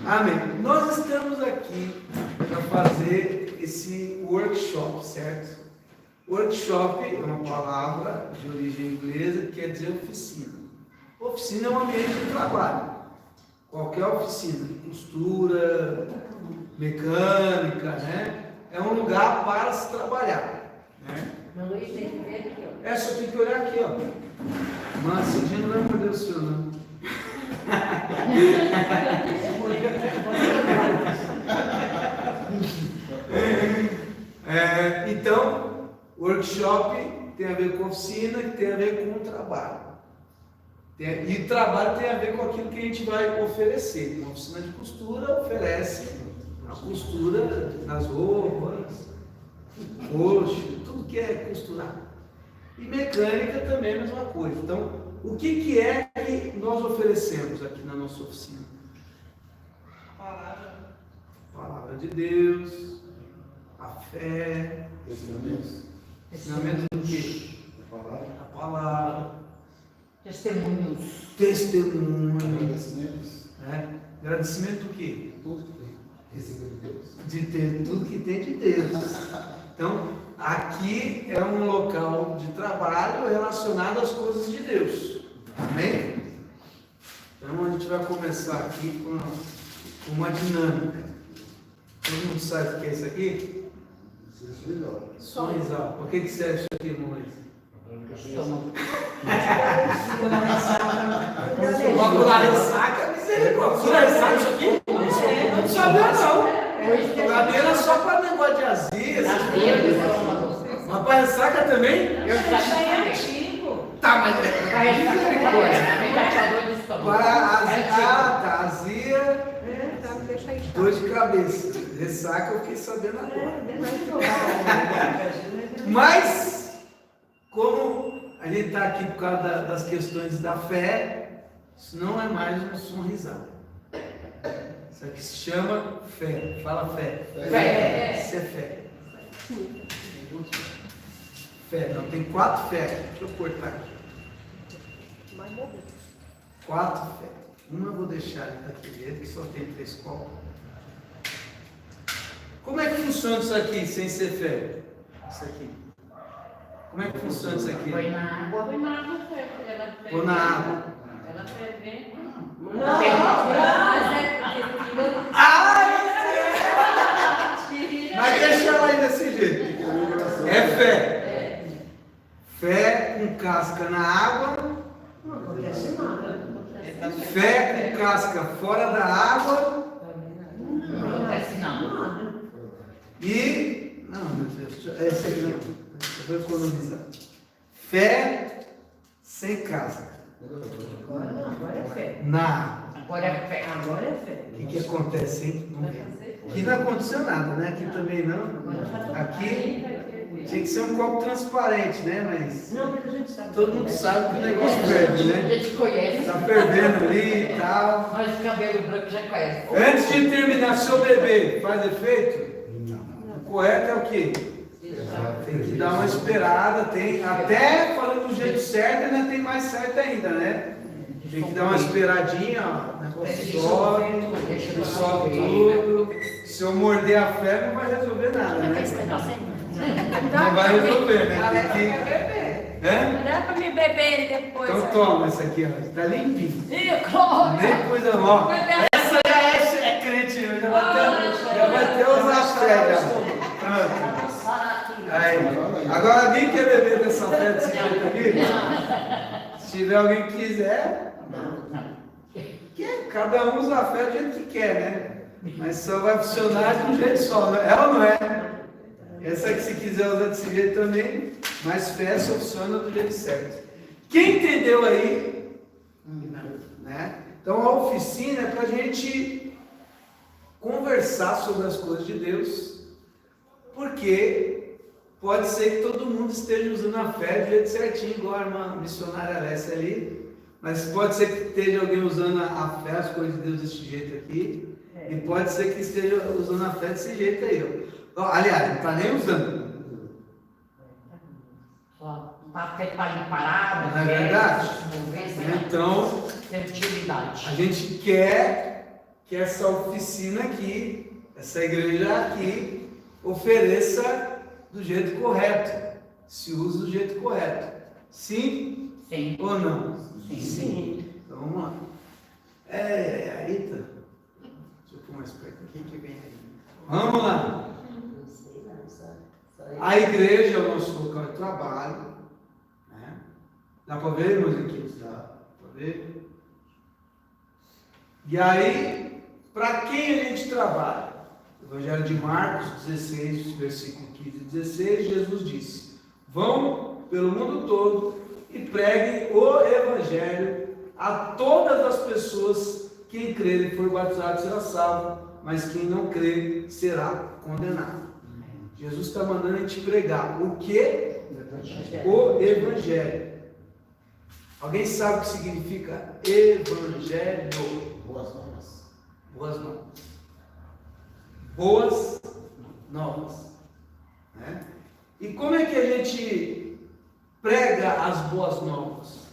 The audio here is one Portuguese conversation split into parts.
Amém. Nós estamos aqui para fazer esse workshop, certo? Workshop é uma palavra de origem inglesa que quer dizer oficina. Oficina é um ambiente de trabalho. Qualquer oficina, costura, mecânica, né? É um lugar para se trabalhar, né? É, só tem que olhar aqui, ó. Mas esse dia não vai morder o seu, não. Então, workshop tem a ver com oficina, que tem a ver com trabalho. E trabalho tem a ver com aquilo que a gente vai oferecer. Uma oficina de costura oferece a costura nas roupas, coxo, tudo que é costurar. E mecânica também é a mesma coisa. Então, o que é que nós oferecemos aqui na nossa oficina? A palavra de Deus, a fé, ensinamento do quê? A palavra. Testemunhos. Agradecimento do quê? De ter tudo que tem de Deus. Então, aqui é um local de trabalho relacionado às coisas de Deus. Amém? Então, a gente vai começar aqui com uma dinâmica. Todo mundo sabe o que é isso aqui? Sorrisal. Por que serve isso aqui, irmão Luiz? Uma ressaca, misericórdia. Ressaca isso aqui? Não sabia, não. Cadeira só para negócio de azia. Mas para ressaca também? Eu já é antigo. Tá, mas azia, dor de cabeça. Ressaca eu fiquei sabendo agora. Mas, como a gente está aqui por causa das questões da fé, isso não é mais um sonrisado. Isso aqui se chama fé. Fala fé. Fé. Isso é fé. Fé. Não, tem 4 fé. Deixa eu cortar aqui. 4 fé. Uma eu vou deixar daquele jeito, que só tem 3 copos. Como é que funciona isso aqui sem ser fé? Isso aqui. Como é que funciona isso aqui? Põe na água. Põe na água. Ela ferve. Mas deixa ela aí desse jeito. É fé. Fé com casca na água. Fé com casca fora da água. Não acontece nada. E. Não, meu Deus. Esse aqui não. Eu vou economizar. Fé sem casca. Agora é fé. Na água. Agora é fé. Agora é fé. O que acontece, hein? Aqui não aconteceu nada, né? Aqui também não. Aqui tinha que ser um copo transparente, né? Mas Não, mas a gente sabe. todo mundo sabe que o negócio ferve, A né? gente conhece. Tá fervendo ali e tal. Mas o cabelo branco já conhece. Antes de terminar, seu bebê faz efeito? O correto é o quê? Tem que dar uma esperada, tem até falando do jeito certo, ainda tem mais certo ainda, né? Tem que dar uma esperadinha, ó. Sobe tudo. Se eu morder a fé, não vai resolver nada, né? Não vai resolver, né? Tem que. Dá pra me beber depois. Então toma essa aqui, ó. Tá limpinho. Ih, Cláudia. Nem coisa mal. Essa já é crente, já vai ter usar a fé já. Pronto. Aí. Agora alguém quer beber dessa fé desse jeito aqui? Se tiver alguém que quiser. Cada um usa a fé do jeito que quer, né? Mas só vai funcionar de um jeito só, né? É ou não é? Essa que se quiser usar desse jeito também, mas fé só funciona do jeito certo. Quem entendeu aí? Né? Então a oficina é para a gente conversar sobre as coisas de Deus, porque pode ser que todo mundo esteja usando a fé do jeito certinho, igual a irmã missionária Alessia ali. Mas pode ser que esteja alguém usando a fé, as coisas de Deus desse jeito aqui. E pode ser que esteja usando a fé desse jeito aí. Ó. Aliás, não está nem usando. Só está ali parado. Não é verdade? Então, fertilidade. a gente quer que essa oficina aqui, essa igreja aqui, ofereça do jeito correto, se use do jeito correto. Sim? Sim. Ou não? Sim. Então vamos lá. Eita. Deixa eu pôr mais perto aqui que vem aí. Vamos lá. A igreja é o nosso local de trabalho. Né? Dá para ver, meus aqui? Dá para ver? E aí, para quem a gente trabalha? Evangelho de Marcos 16, versículo 15 e 16, Jesus disse: vão pelo mundo todo e preguem o Evangelho a todas as pessoas. Quem crer e for batizado será salvo, mas quem não crer será condenado. Jesus está mandando a gente pregar o que? O Evangelho. Alguém sabe o que significa Evangelho? Boas novas. Boas novas. Boas novas. Né? E como é que a gente prega as boas novas?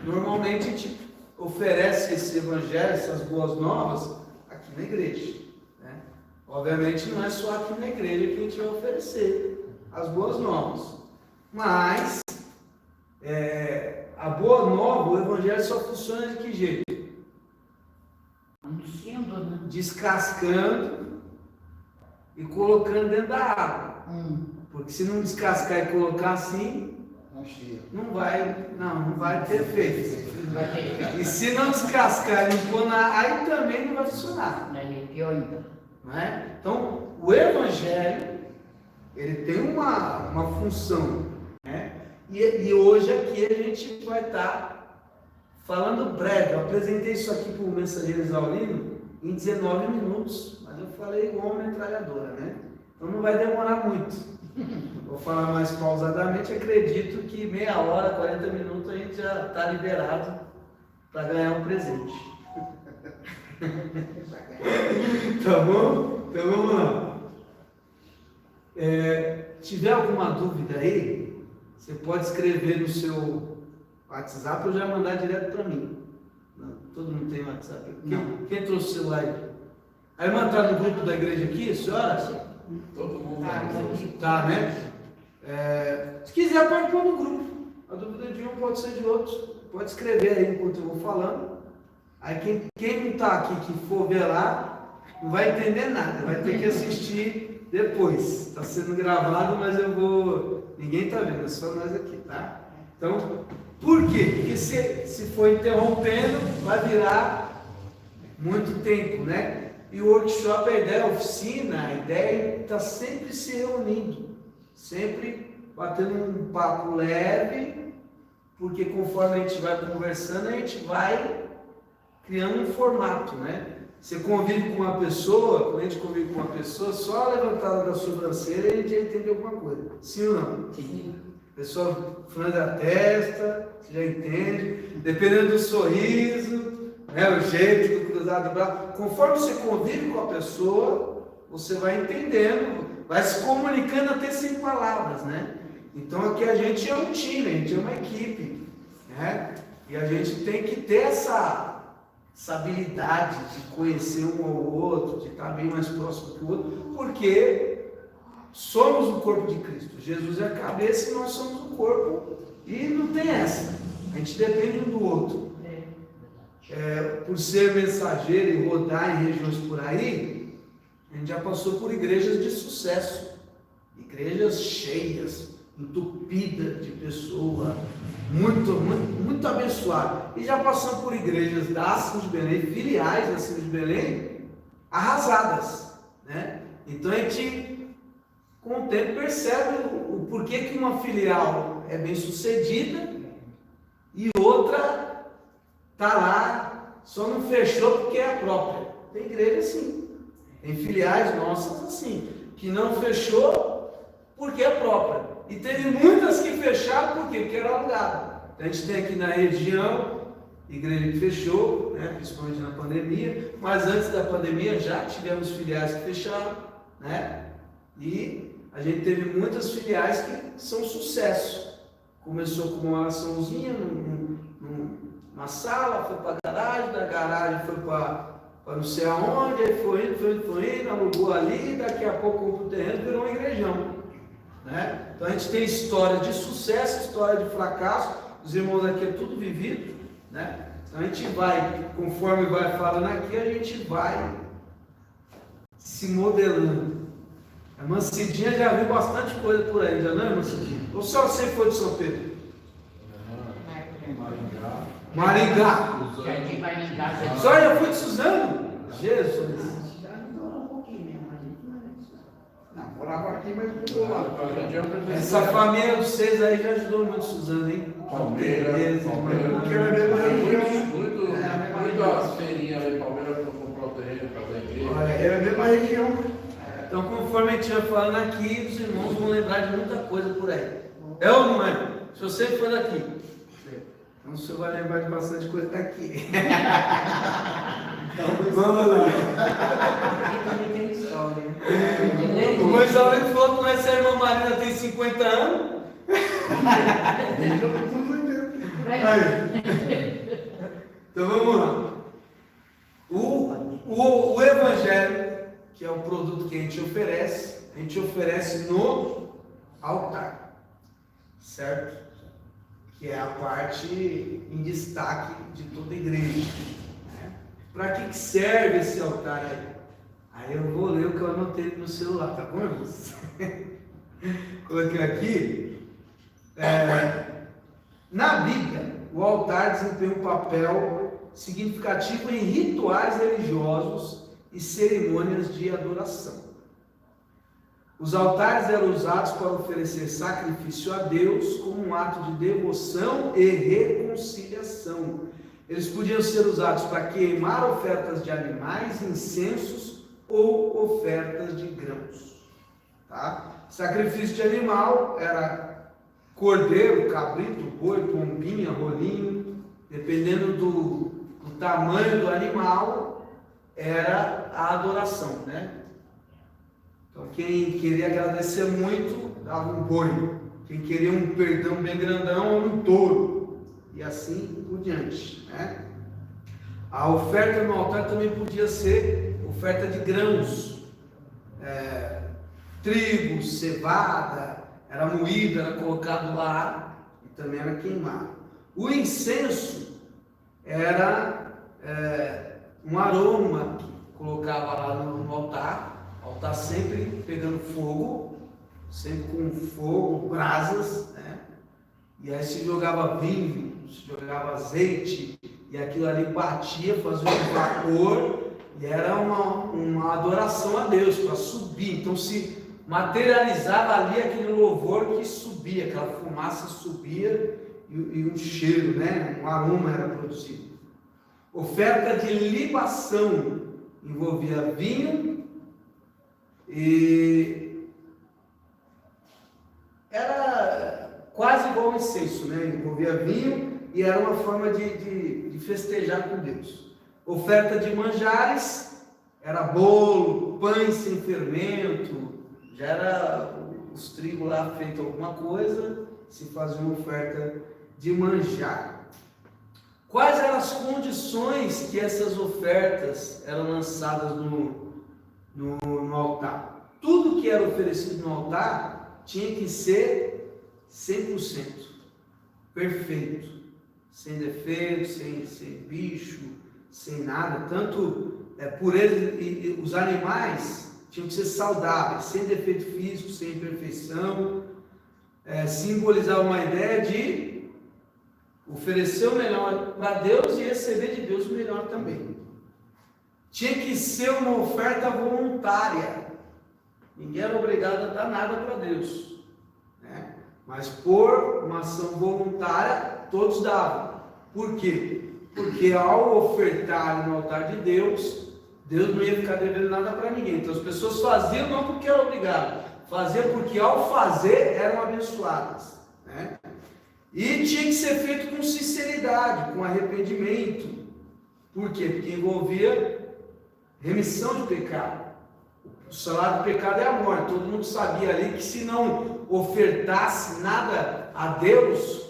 Normalmente a gente oferece esse evangelho, essas boas novas, aqui na igreja. Né? Obviamente não é só aqui na igreja que a gente vai oferecer as boas novas. Mas a boa nova, o evangelho só funciona de que jeito? Anunciando, né? Descascando e colocando dentro da água. Porque se não descascar e colocar assim, não vai ter efeito. Vai ter. E se não descascar e não pôr na aí também não vai funcionar. Aí, pior ainda. Não é? Então, o Evangelho, ele tem uma função. Né? E hoje aqui a gente vai estar falando breve. Eu apresentei isso aqui para o mensageiro Exaurino em 19 minutos, mas eu falei igual uma metralhadora, né? Então não vai demorar muito. Vou falar mais pausadamente, acredito que meia hora, 40 minutos a gente já está liberado para ganhar um presente. Tá bom? Então vamos lá. Tiver alguma dúvida aí, você pode escrever no seu WhatsApp ou já mandar direto para mim. Não, todo mundo tem WhatsApp? Quem trouxe o celular aí? A irmã está no grupo da igreja aqui, senhora? Todo mundo. Tá, né? Se quiser, pode pôr no grupo. A dúvida de um pode ser de outro. Pode escrever aí enquanto eu vou falando. Aí quem não está aqui, que for ver lá, não vai entender nada. Vai ter que assistir depois. Está sendo gravado, mas ninguém está vendo, é só nós aqui, tá? Então, por quê? Porque se for interrompendo, vai virar muito tempo, né? E o workshop, a ideia, a oficina, a ideia está sempre se reunindo, sempre batendo um papo leve, porque conforme a gente vai conversando, a gente vai criando um formato, né? Você convive com uma pessoa, quando a gente convive com uma pessoa, só a levantada da sobrancelha a gente já entende alguma coisa. Sim ou não? Sim. A pessoa franze a testa, você já entende, dependendo do sorriso, né, o jeito do cruzado do braço. Conforme você convive com a pessoa, você vai entendendo, vai se comunicando até sem palavras, né? Então aqui a gente é um time, a gente é uma equipe, né? E a gente tem que ter essa habilidade de conhecer um ao outro, de estar bem mais próximo do outro, porque somos o corpo de Cristo. Jesus é a cabeça e nós somos o corpo, e não tem essa. A gente depende um do outro. Por ser mensageiro e rodar em regiões por aí, a gente já passou por igrejas de sucesso, igrejas cheias, entupidas de pessoas, muito abençoadas. E já passamos por igrejas da Assembleia de Belém, filiais da Assembleia de Belém, arrasadas, né? Então a gente, com o tempo, percebe o porquê que uma filial é bem sucedida e outra está lá, só não fechou porque é a própria. Tem igreja assim, tem filiais nossas assim, que não fechou porque é própria. E teve muitas que fecharam porque era alugado. A gente tem aqui na região, igreja que fechou, né, principalmente na pandemia, mas antes da pandemia já tivemos filiais que fecharam, né? E a gente teve muitas filiais que são sucesso. Começou com uma açãozinha numa sala, foi para a garagem, da garagem foi para para não sei aonde, aí foi indo, alugou ali, daqui a pouco comprou o terreno, virou uma igrejão. Né? Então a gente tem história de sucesso, história de fracasso, os irmãos aqui é tudo vivido, né? Então a gente vai, conforme vai falando aqui, a gente vai se modelando. A irmã Cidinha já viu bastante coisa por aí, já não é, irmã Cidinha? Ou só você foi de São Pedro? Maringá. Jardim Maringá. Só já foi de Suzano? Jesus. Já demorou um pouquinho mesmo, mas Não, morava aqui, mas mudou lá. Essa família de vocês aí já ajudou muito Suzano, hein? Palmeiras, Porque era a mesma região. muito as feirinhas aí, Palmeiras comprou o terreno para fazer a igreja. Olha, era a mesma região. Então, conforme a gente vai falando aqui, os irmãos vão lembrar de muita coisa por aí. É ou não é? Se você for daqui. Então, o senhor vai lembrar de bastante coisa daqui. Vamos lá. aqui também tem história. O Luiz Aurélio falou que conhece a irmã Marina tem 50 anos. Então vamos lá. O Evangelho, que é o produto que a gente oferece no altar, certo? Que é a parte em destaque de toda a igreja. Né? Para que serve esse altar aí? Aí eu vou ler o que eu anotei no celular, tá bom, irmãos? Coloquei aqui. Na Bíblia, o altar desempenha um papel significativo em rituais religiosos e cerimônias de adoração. Os altares eram usados para oferecer sacrifício a Deus como um ato de devoção e reconciliação. Eles podiam ser usados para queimar ofertas de animais, incensos ou ofertas de grãos. Tá? Sacrifício de animal era cordeiro, cabrito, boi, pombinha, rolinho, dependendo do tamanho do animal, era a adoração, né? Então quem queria agradecer muito, dava um boi. Quem queria um perdão bem grandão, um touro. E assim por diante, né? A oferta no altar também podia ser oferta de grãos. Trigo, cevada, era moído, era colocado lá e também era queimado. O incenso era um aroma que colocava lá no altar, o altar sempre pegando fogo, sempre com fogo, brasas, né? E aí se jogava vinho, se jogava azeite, e aquilo ali batia, fazia um vapor, e era uma adoração a Deus, para subir. Então se materializava ali aquele louvor que subia, aquela fumaça subia e um cheiro, né? Um aroma era produzido. Oferta de libação envolvia vinho e era quase igual ao incenso, né? Envolvia vinho e era uma forma de festejar com Deus. Oferta de manjares era bolo, pães sem fermento, já era os trigos lá feito alguma coisa, se fazia uma oferta de manjar. Quais eram as condições que essas ofertas eram lançadas no altar? Tudo que era oferecido no altar tinha que ser 100%, perfeito, sem defeito, sem bicho, sem nada. Tanto por eles e os animais tinham que ser saudáveis, sem defeito físico, sem imperfeição. Simbolizava uma ideia de oferecer o melhor para Deus e receber de Deus o melhor também. Tinha que ser uma oferta voluntária. Ninguém era obrigado a dar nada para Deus, né? Mas por uma ação voluntária, todos davam. Por quê? Porque ao ofertar no altar de Deus, Deus não ia ficar devendo nada para ninguém. Então as pessoas faziam não porque eram obrigadas, faziam porque ao fazer eram abençoadas, né? E tinha que ser feito com sinceridade, com arrependimento. Por quê? Porque envolvia remissão de pecado. O salário do pecado é a morte. Todo mundo sabia ali que se não ofertasse nada a Deus,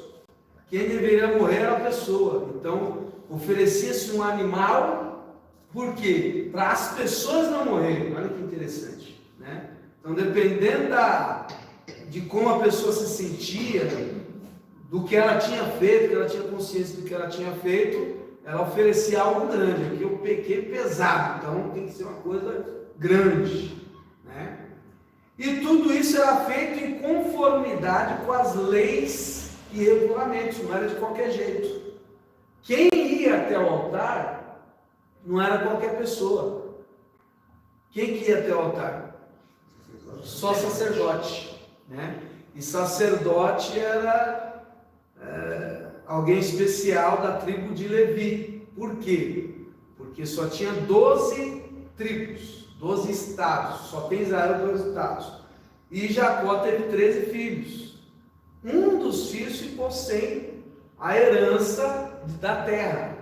quem deveria morrer era a pessoa. Então oferecia-se um animal Por quê? Para as pessoas não morrerem. Olha que interessante, né? Então, dependendo de como a pessoa se sentia, do que ela tinha feito, que ela tinha consciência do que ela tinha feito, ela oferecia algo grande. Aqui eu pequei pesado, então tem que ser uma coisa grande, né? E tudo isso era feito em conformidade com as leis e regulamentos, não era de qualquer jeito. Quem ia até o altar não era qualquer pessoa. Quem que ia até o altar? Só sacerdote, né? E sacerdote era alguém especial da tribo de Levi. Por quê? Porque só tinha 12 tribos, 12 estados, só tem Israel 12 estados. E Jacó teve 13 filhos. Um dos filhos ficou sem a herança da terra,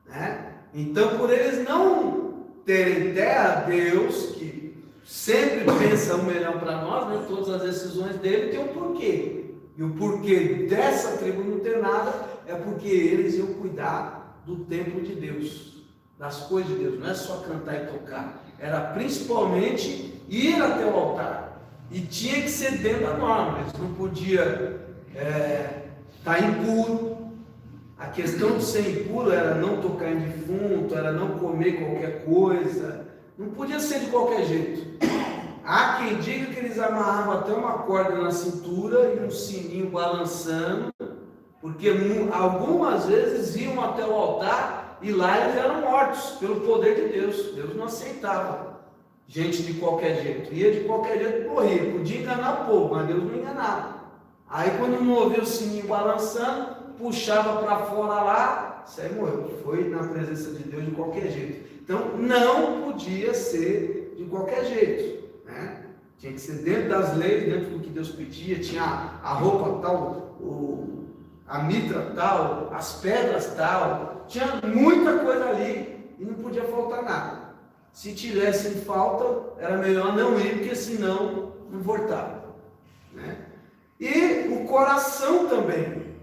né? Então, por eles não terem terra, Deus, que sempre pensa o melhor para nós, né? Todas as decisões dele tem um porquê. E o porquê dessa tribo não ter nada é porque eles iam cuidar do templo de Deus, das coisas de Deus. Não é só cantar e tocar, era principalmente ir até o altar. E tinha que ser dentro da norma. Eles não podiam estar impuro. A questão de ser impuro era não tocar em defunto, era não comer qualquer coisa. Não podia ser de qualquer jeito. Há quem diga que eles amarravam até uma corda na cintura e um sininho balançando, porque algumas vezes iam até o altar e lá eles eram mortos pelo poder de Deus. Deus não aceitava gente de qualquer jeito. Ia de qualquer jeito, morria. Podia enganar o povo, mas Deus não enganava. Aí quando não ouvia o sininho balançando, puxava para fora lá, isso aí morreu. Foi na presença de Deus de qualquer jeito. Então não podia ser de qualquer jeito, né? Tinha que ser dentro das leis, dentro do que Deus pedia. Tinha a roupa tal, a mitra tal, as pedras tal. Tinha muita coisa ali e não podia faltar nada. Se tivesse falta, era melhor não ir, porque senão não voltava, né? E o coração também.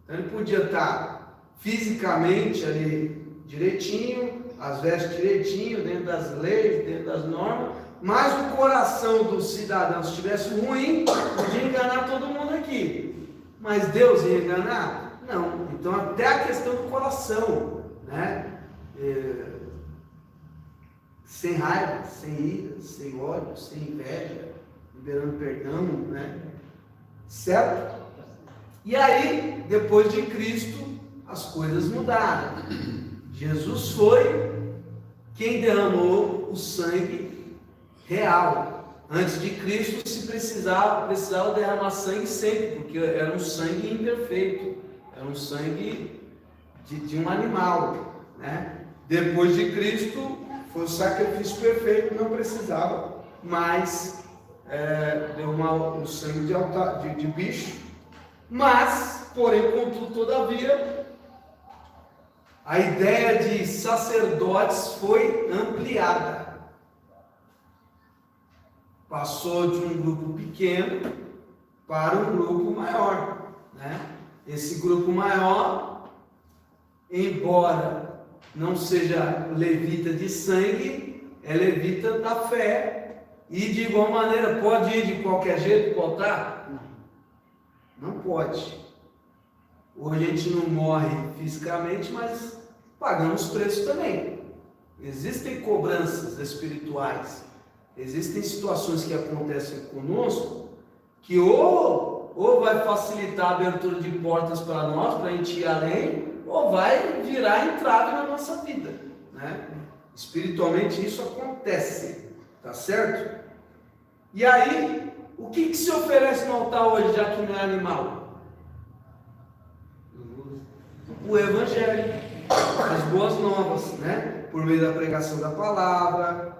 Então, ele podia estar fisicamente ali direitinho, as vestes direitinho, dentro das leis, dentro das normas, mas o coração do cidadão, se estivesse ruim, podia enganar todo mundo aqui. Mas Deus ia enganar? Não. Então, até a questão do coração, né? Sem raiva, sem ira, sem ódio, sem inveja, liberando perdão, né? Certo? E aí, depois de Cristo, as coisas mudaram. Jesus foi quem derramou o sangue real. Antes de Cristo se precisava derramar sangue sempre, porque era um sangue imperfeito, era um sangue de um animal, né? Depois de Cristo foi o sacrifício perfeito, não precisava mais derramar o sangue de bicho. Mas, porém, contudo, todavia, a ideia de sacerdotes foi ampliada. Passou de um grupo pequeno para um grupo maior, né? Esse grupo maior, embora não seja levita de sangue, é levita da fé. E de igual maneira, pode ir de qualquer jeito para o altar? Não pode. Hoje a gente não morre fisicamente, mas pagamos preço também. Existem cobranças espirituais, existem situações que acontecem conosco que ou vai facilitar a abertura de portas para nós, para a gente ir além, ou vai virar entrave na nossa vida, né? Espiritualmente isso acontece, tá certo? E aí, o que se oferece no altar hoje, já que não é animal? O Evangelho, as boas novas, né? Por meio da pregação da palavra.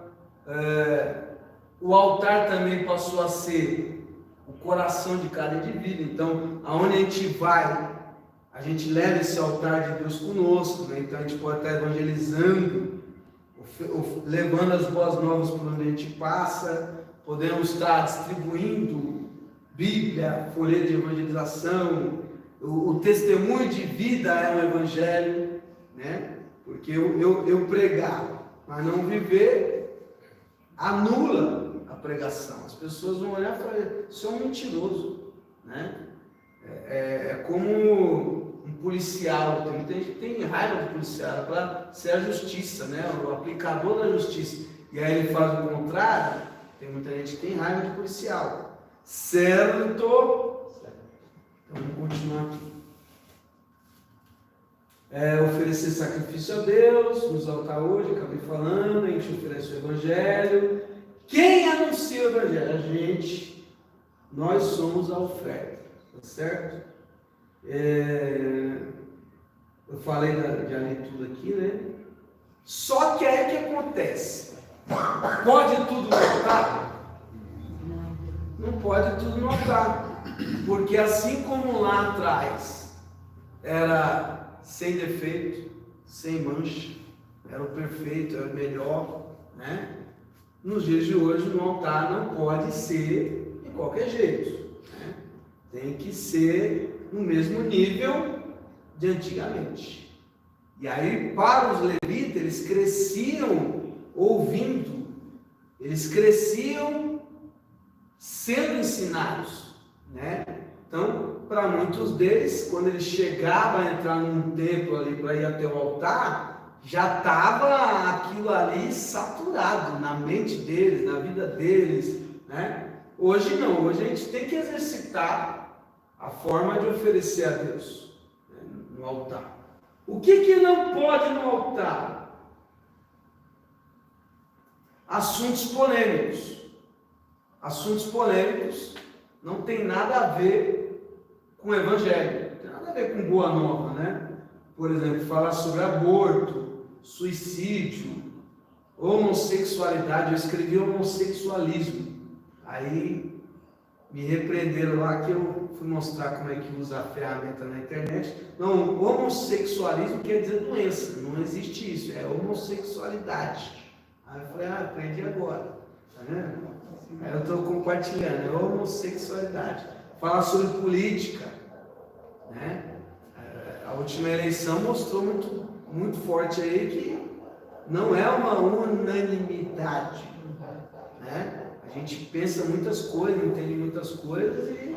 O altar também passou a ser o coração de cada indivíduo. Então, aonde a gente vai, a gente leva esse altar de Deus conosco, né? Então a gente pode estar evangelizando, levando as boas novas por onde a gente passa. Podemos estar distribuindo Bíblia, folheto de evangelização. O testemunho de vida é um evangelho, né? Porque eu pregar mas não viver anula a pregação. As pessoas vão olhar e falar, isso é um mentiroso, né? É como um policial, tem muita gente que tem raiva do policial, para ser a justiça, né? O aplicador da justiça. E aí ele faz o contrário, tem muita gente que tem raiva de policial. Certo? Então vamos continuar aqui. Oferecer sacrifício a Deus, nos altar hoje, acabei falando, a gente oferece o Evangelho. Quem anuncia o Evangelho? A gente. Nós somos a oferta, tá certo? Eu falei de leitura aqui, né? Só que aí o que acontece? Pode tudo no altar? Não pode tudo no altar, porque assim como lá atrás era sem defeito, sem mancha, era o perfeito, era o melhor, né? Nos dias de hoje no altar não pode ser de qualquer jeito, né? Tem que ser no mesmo nível de antigamente. E aí para os levitas, eles cresciam ouvindo, eles cresciam sendo ensinados, né? Então, para muitos deles, quando eles chegavam a entrar num templo ali para ir até o altar, já estava aquilo ali saturado na mente deles, na vida deles, né? Hoje não, hoje a gente tem que exercitar a forma de oferecer a Deus, né, no altar. O que não pode no altar? Assuntos polêmicos. Assuntos polêmicos não tem nada a ver com o Evangelho, não tem nada a ver com boa nova, né? Por exemplo, falar sobre aborto, suicídio, homossexualidade. Eu escrevi homossexualismo, aí me repreenderam lá que eu fui mostrar como é que usa a ferramenta na internet. Não, homossexualismo quer dizer doença, não existe isso, é homossexualidade. Aí eu falei, aprendi agora, tá vendo? Aí eu estou compartilhando, é homossexualidade. Falar sobre política, né? A última eleição mostrou muito forte aí que não é uma unanimidade, né? A gente pensa muitas coisas, entende muitas coisas e,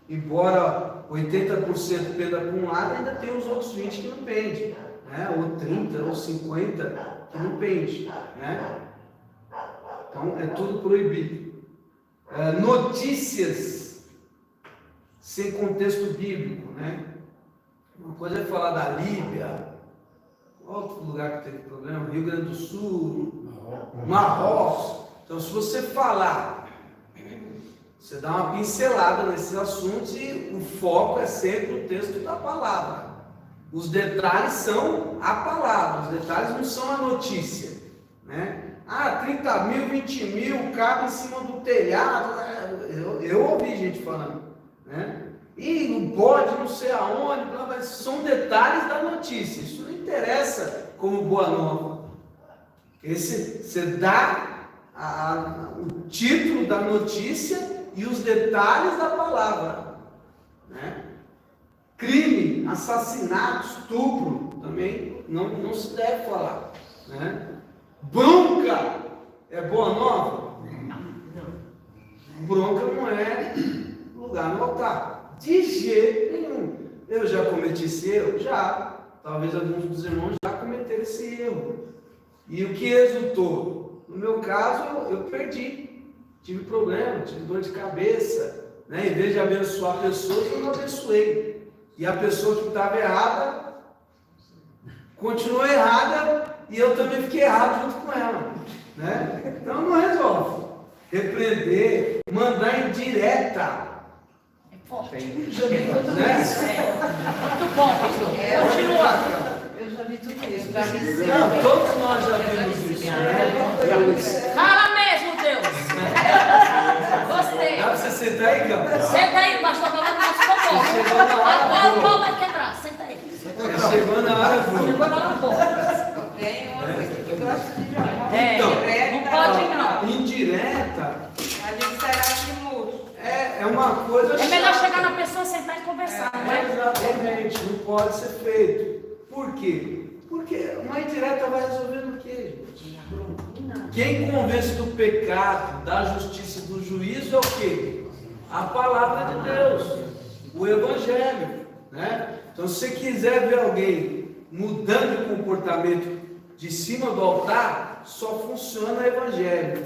embora 80% penda para um lado, ainda tem os outros 20% que não pendem, né? Ou 30%, ou 50% que não pendem, né? Então é tudo proibido. Notícias sem contexto bíblico, né? Uma coisa é falar da Líbia, outro lugar que teve problema, Rio Grande do Sul, Marrocos. Então, se você falar, você dá uma pincelada nesses assuntos e o foco é sempre o texto da palavra. Os detalhes são a palavra, os detalhes não são a notícia, né? 30 mil, 20 mil, cabe em cima do telhado. Eu ouvi gente falando, né? E não pode, não sei aonde, mas são detalhes da notícia. Isso não interessa como boa nova. Você dá o título da notícia e os detalhes da palavra, né? Crime, assassinato, estupro, também não se deve falar, né? Bronca é boa nova? Bronca não é lugar no altar. De jeito nenhum. Eu já cometi esse erro? Já. Talvez alguns dos irmãos já cometeram esse erro. E o que resultou? No meu caso, eu perdi. Tive problema, tive dor de cabeça, né? Em vez de abençoar pessoas, eu não abençoei. E a pessoa que estava errada continuou errada e eu também fiquei errado junto com ela, né? Então não resolve. Repreender, mandar em direta. Forte. Né? Muito bom, pastor. Continua. Eu já vi tudo isso. Já vi Não, todos nós já vimos isso, né? Fala mesmo, Deus. Gostei. Dá pra você sentar aí, Gabriel? Senta aí, pastor, falando nosso Chegou na fofoca. hora Agora o boa. pau vai quebrar. Senta aí. Chegou na hora Chegou boa. na hora boa. Tem uma coisa que eu gosto de jogar. Então, Não pode, não. Indireta A gente será de muro. é uma coisa. É melhor chata. chegar na pessoa, sentar e conversar, não é? Exatamente, não pode ser feito. Por quê? Porque uma indireta vai resolvendo o quê, gente? Quem convence do pecado, da justiça e do juízo é o quê? A palavra de Deus, o Evangelho, né? Então, se você quiser ver alguém mudando de comportamento de cima do altar, só funciona o Evangelho.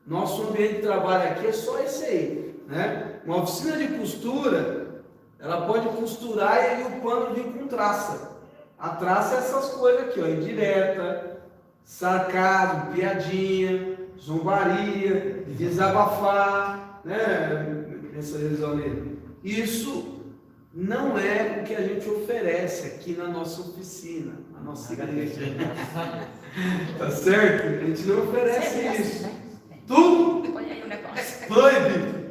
Nosso ambiente de trabalho aqui é só esse aí, né? Uma oficina de costura, ela pode costurar e aí o pano vir com traça. A traça é essas coisas aqui, ó, indireta, sarcasmo, piadinha, zombaria, desabafar, né? Essa resolver. Isso não é o que a gente oferece aqui na nossa oficina, na nossa igreja. Tá certo? A gente não oferece isso. Tudo Olha aí o negócio. proibido.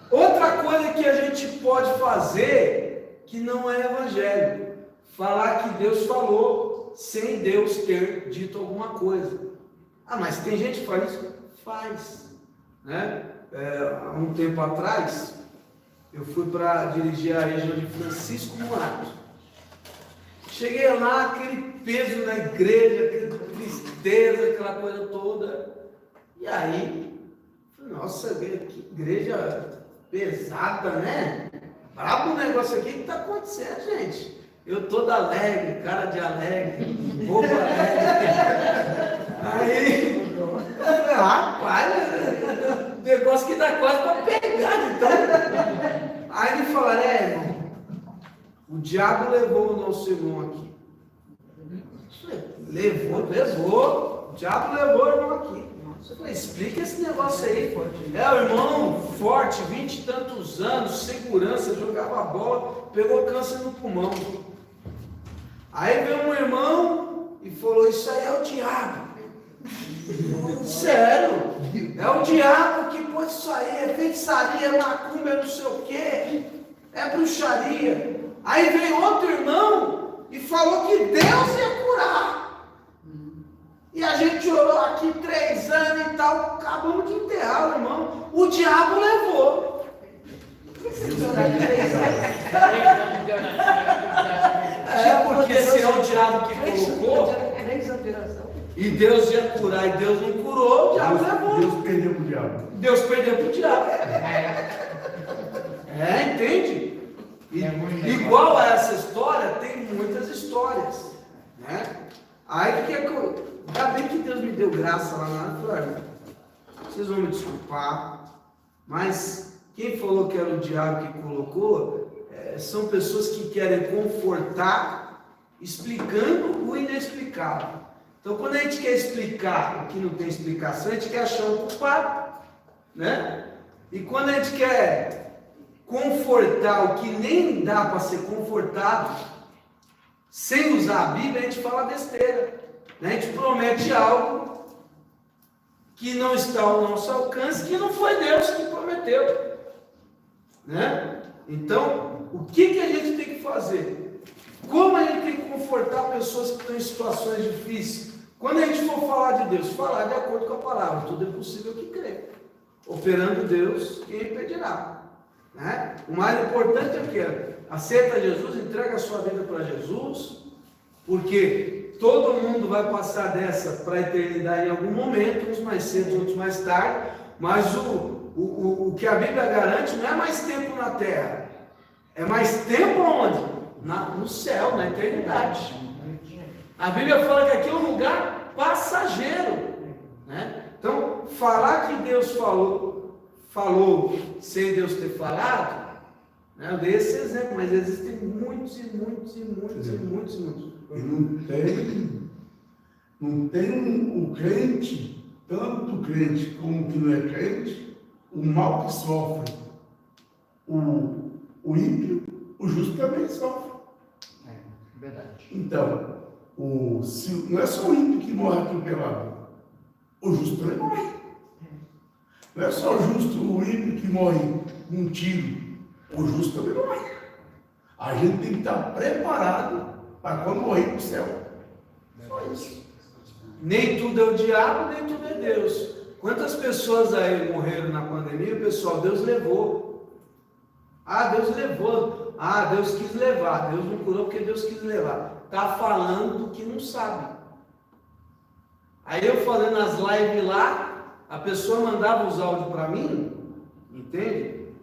Outra coisa que a gente pode fazer que não é evangelho, falar que Deus falou sem Deus ter dito alguma coisa. Ah, mas tem gente que faz isso? Faz, né? Há um tempo atrás, eu fui para dirigir a região de Francisco Morato. Cheguei lá, aquele peso na igreja, aquela tristeza, aquela coisa toda. E aí, nossa, que igreja pesada, né? Brabo o negócio aqui, o que está acontecendo, gente? Eu todo alegre, cara de alegre, bobo alegre. Aí, rapaz, negócio que dá quase para pegar, então. Aí me falaram, irmão, o diabo levou o nosso irmão aqui. Levou, o diabo levou o irmão aqui. Eu falei, explica esse negócio aí. É, o irmão forte, 20 e tantos anos, segurança, jogava bola, pegou câncer no pulmão. Aí veio um irmão e falou, isso aí é o diabo. Sério? É o diabo que pôs isso aí, é feitiçaria, é macumba, é não sei o quê, é bruxaria. Aí veio outro irmão e falou que Deus ia curar. E a gente orou aqui 3 anos e tal, acabamos de enterrar o irmão. O diabo levou. Porque se é o diabo que colocou, e Deus ia curar e Deus não curou, o diabo levou. Deus perdeu pro diabo. Deus perdeu para o diabo. Entende? Igual a essa história, tem muitas histórias, né? Aí o que é que eu... Ainda bem que Deus me deu graça lá na hora. Vocês vão me desculpar, mas quem falou que era o diabo que colocou, são pessoas que querem confortar, explicando o inexplicável. Então, quando a gente quer explicar o que não tem explicação, a gente quer achar um culpado, né? E quando a gente quer confortar o que nem dá para ser confortado, sem usar a Bíblia, a gente fala besteira. A gente promete algo que não está ao nosso alcance, que não foi Deus que prometeu, né? Então, o que a gente tem que fazer? Como a gente tem que confortar pessoas que estão em situações difíceis? Quando a gente for falar de Deus, falar de acordo com a palavra, tudo é possível que crê. Operando Deus, quem impedirá, né? O mais importante é o que? Aceita Jesus, entrega a sua vida para Jesus, porque todo mundo vai passar dessa para a eternidade em algum momento, uns mais cedo, outros mais tarde, mas o que a Bíblia garante não é mais tempo na terra, é mais tempo onde? No céu, na eternidade. A Bíblia fala que aqui é um lugar passageiro, né? Então, falar que Deus falou sem Deus ter falado, né? Eu dei esse exemplo, mas existem muitos. E não tem o crente, tanto o crente como o que não é crente, o mal que sofre, o ímpio, o justo também sofre. Verdade. Então, não é só o ímpio que morre atropelado, o justo também morre. Não é só o ímpio que morre num tiro, o justo também morre. A gente tem que estar preparado para quando morrer para o céu. Só isso. Nem tudo é o diabo, nem tudo é Deus. Quantas pessoas aí morreram na pandemia? O pessoal, Deus levou. Ah, Deus levou. Ah, Deus quis levar. Deus não curou porque Deus quis levar. Está falando do que não sabe. Aí eu fazendo as lives lá, a pessoa mandava os áudios para mim, entende?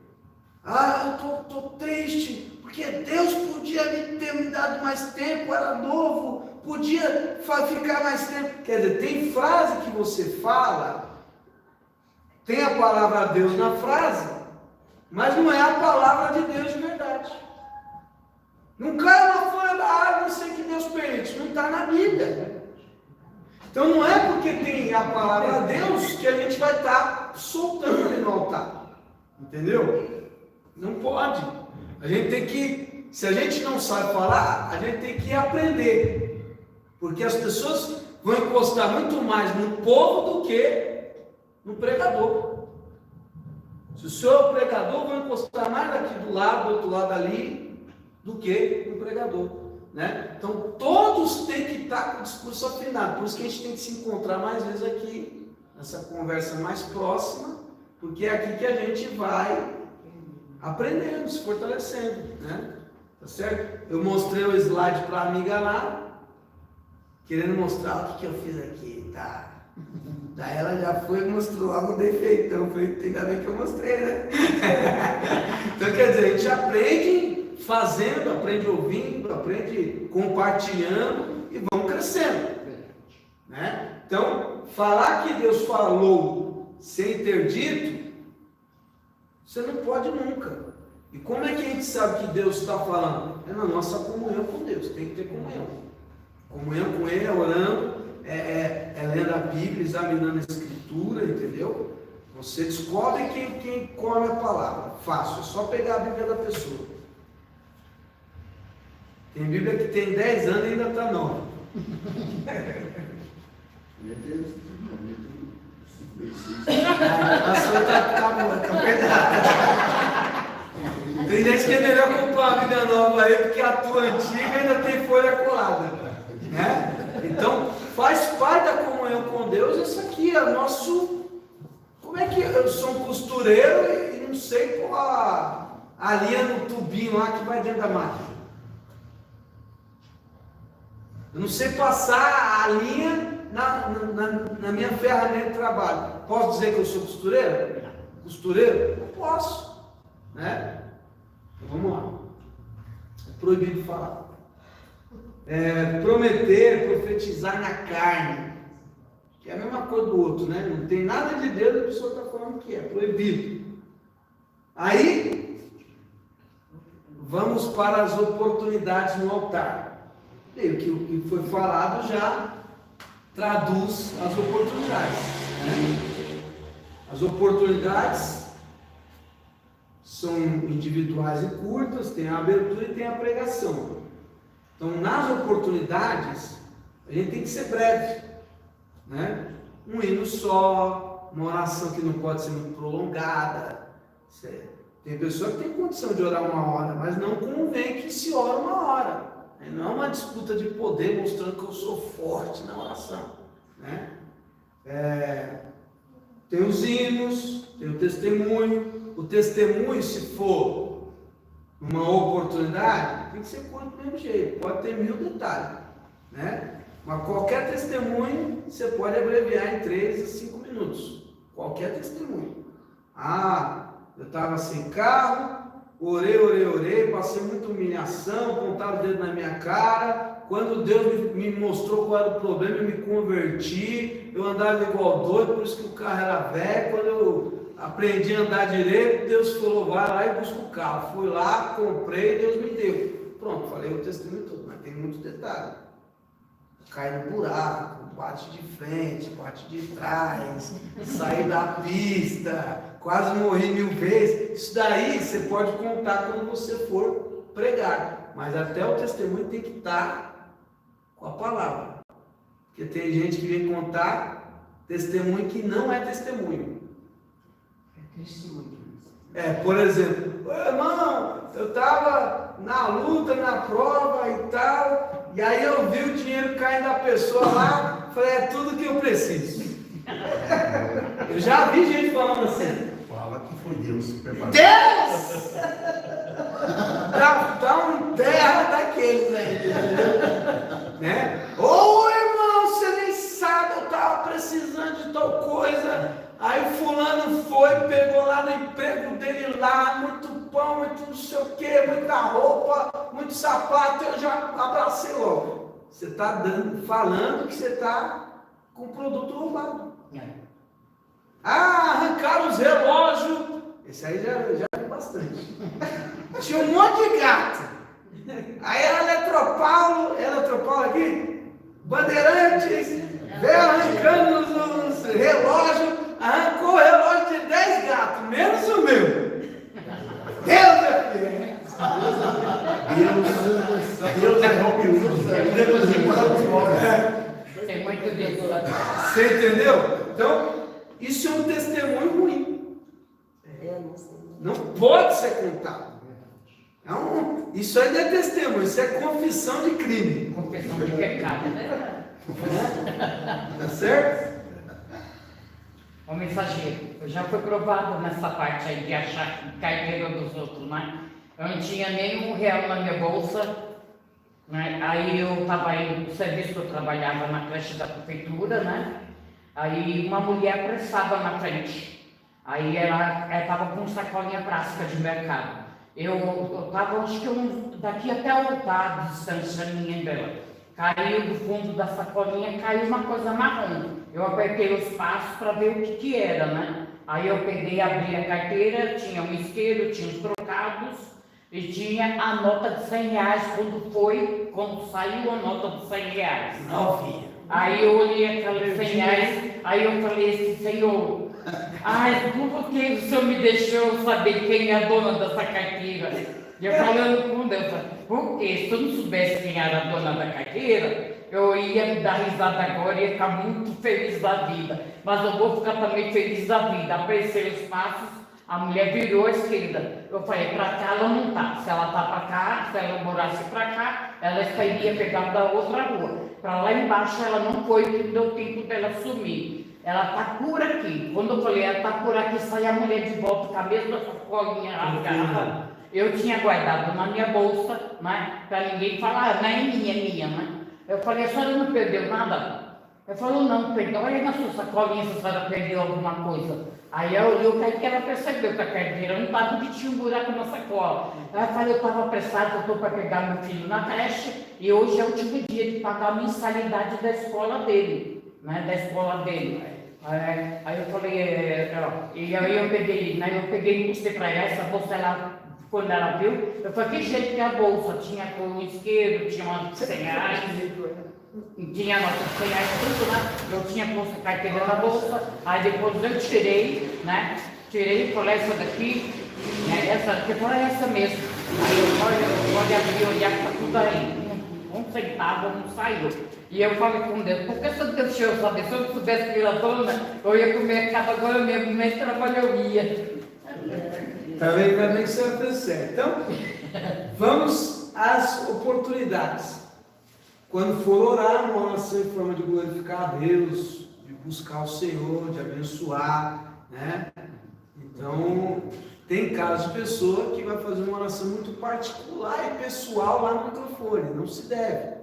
Ah, eu tô triste, porque Deus podia ter me dado mais tempo, era novo, podia ficar mais tempo. Quer dizer, tem frase que você fala, tem a palavra Deus na frase, mas não é a palavra de Deus de verdade. Não cai lá fora da água, não sei que Deus permite, não está na Bíblia. Então não é porque tem a palavra Deus que a gente vai estar soltando ali no altar. Entendeu? Não pode. A gente tem que, se a gente não sabe falar, a gente tem que aprender. Porque as pessoas vão encostar muito mais no povo do que no pregador. Se o senhor é o pregador, vão encostar mais daqui do lado, do outro lado ali, do que no pregador. Né? Então todos têm que estar com o discurso afinado. Por isso que a gente tem que se encontrar mais vezes aqui, nessa conversa mais próxima, porque é aqui que a gente vai aprendendo, se fortalecendo, né? Tá certo? Eu mostrei o slide para a amiga lá, querendo mostrar o que eu fiz aqui, tá? Daí ela já foi e mostrou logo o defeitão. Eu falei, ainda bem que eu mostrei, né? Então quer dizer, a gente aprende fazendo, aprende ouvindo, aprende compartilhando e vamos crescendo, né? Então, falar que Deus falou sem ter dito, você não pode nunca. E como é que a gente sabe que Deus está falando? É na nossa comunhão com Deus, tem que ter comunhão. Comunhão com Ele, orando, lendo a Bíblia, examinando a Escritura, entendeu? Você descobre quem come a palavra. Fácil, é só pegar a Bíblia da pessoa. Tem Bíblia que tem 10 anos e ainda está nova. A sua está pedrada. Tem gente que é melhor comprar uma Bíblia nova aí, porque a tua antiga ainda tem folha colada. Né? Então, faz parte da comunhão com Deus. Isso aqui é nosso. Como é que eu sou um costureiro e não sei pôr a linha no tubinho lá que vai dentro da máquina? Eu não sei passar a linha na minha ferramenta de trabalho. Posso dizer que eu sou costureiro? Costureiro? Não posso. Né? Então, vamos lá. É proibido falar. Prometer, profetizar na carne. Que é a mesma coisa do outro, né? Não tem nada de Deus, a pessoa está falando que é proibido. Aí, vamos para as oportunidades no altar. E o que foi falado já traduz as oportunidades. Né? As oportunidades são individuais e curtas, tem a abertura e tem a pregação. Então, nas oportunidades, a gente tem que ser breve. Né? Um hino só, uma oração que não pode ser muito prolongada. Tem pessoa que tem condição de orar 1 hora, mas não convém que se ore 1 hora. Não é uma disputa de poder mostrando que eu sou forte na oração. Né? Tem os hinos, tem o testemunho. O testemunho, se for uma oportunidade, tem que ser curto do mesmo jeito. Pode ter 1000 detalhes. Né? Mas qualquer testemunho você pode abreviar em 3 a 5 minutos. Qualquer testemunho. Ah, eu estava sem carro. Orei, passei muita humilhação, apontava o dedo na minha cara. Quando Deus me mostrou qual era o problema, eu me converti. Eu andava igual doido, por isso que o carro era velho. Quando eu aprendi a andar direito, Deus falou, vai lá e busca o carro. Fui lá, comprei, Deus me deu. Pronto, falei o testemunho todo, mas tem muitos detalhes. Cai no buraco, bate de frente, bate de trás, saí da pista, quase morri 1000 vezes. Isso daí você pode contar quando você for pregar, mas até o testemunho tem que estar com a palavra, porque tem gente que vem contar testemunho que não é testemunho. Por exemplo, irmão, eu estava na luta, na prova e tal, e aí eu vi o dinheiro caindo da pessoa lá, falei, é tudo que eu preciso. Eu já vi gente falando assim. Fala que foi Deus que preparou. Deus! Já lá no emprego dele lá, muito pão, muito não sei o que, muita roupa, muito sapato, eu já abracei logo. Você está falando que você está com produto roubado. Ah, arrancaram os relógios. Esse aí já é bastante. Tinha um monte de gato. Aí a Eletropaulo aqui, Bandeirantes, veio arrancando os relógios, arrancou o relógio de 10 gatos, menos o meu. Deus é fiel. Deus é Robin Hood. Deus é Deus. Tem muito Deus lá. Você entendeu? Então, isso é um testemunho ruim. Não pode ser contado. Isso aí não é testemunho, isso é confissão de crime. Confissão de pecado, né? Tá certo? O mensageiro, eu já fui provado nessa parte aí de achar carteira dos outros, né? Eu não tinha nem R$1 na minha bolsa, né? Aí eu estava indo para o serviço que eu trabalhava na creche da prefeitura, né? Aí uma mulher prestava na frente, aí ela estava com sacolinha plástica de mercado. Eu estava, acho que daqui até o altar, a distância minha dela. Caiu do fundo da sacolinha, caiu uma coisa marrom. Eu apertei os passos para ver o que era, né? Aí eu peguei, abri a carteira, tinha um isqueiro, tinha os trocados e tinha a nota de R$100 quando saiu a nota de R$100. Novinha. Aí eu olhei aqueles R$100, aí eu falei assim, Senhor, por que o Senhor me deixou saber quem é a dona dessa carteira? E eu falando com Deus, porque se eu não soubesse quem era a dona da carteira, eu ia me dar risada agora e ia ficar muito feliz da vida. Mas eu vou ficar também feliz da vida. Apareceram os passos, a mulher virou à esquerda. Eu falei, para cá ela não está. Se ela está para cá, se ela morasse para cá, ela estaria pegando da outra rua. Para lá embaixo ela não foi, que deu tempo dela sumir. Ela está por aqui. Quando eu falei, ela está por aqui, sai a mulher de volta com a mesma sacolinha rasgada. Eu tinha guardado na minha bolsa, né? Para ninguém falar, não é minha, né? Eu falei, a senhora não perdeu nada? Ela falou, não, perdeu. Olha na sua sacolinha se a senhora perdeu alguma coisa. Aí eu olhei que ela percebeu que a carteira não estava, que tinha um buraco na sacola. Ela falou, eu estava apressada, eu estou para pegar meu filho na creche e hoje é o último dia de pagar a mensalidade da escola dele, né? Da escola dele. Aí eu falei, e aí eu peguei, né? Eu peguei e mostrei para ela, essa bolsa ela. Quando ela viu, eu falei, que jeito que é a bolsa? Tinha com o isqueiro, tinha uma de R$100, tinha a nota de R$100, tudo lá. Eu tinha posto a carteira na bolsa, aí depois eu tirei, né? Tirei e falei, essa daqui, né? Essa daqui, eu falei, essa mesmo. Aí eu pode abrir, olhar que está tudo aí. Um centavo não saiu. E eu falei com Deus, por que você não deixou eu saber? Se eu soubesse que era dona, eu ia comer cada agora mesmo, nem trabalho eu ia. Está vendo também que você vai fazer certo. Então, vamos às oportunidades. Quando for orar, uma oração em forma de glorificar a Deus, de buscar o Senhor, de abençoar, né? Então, tem casos de pessoa que vai fazer uma oração muito particular e pessoal lá no microfone. Não se deve,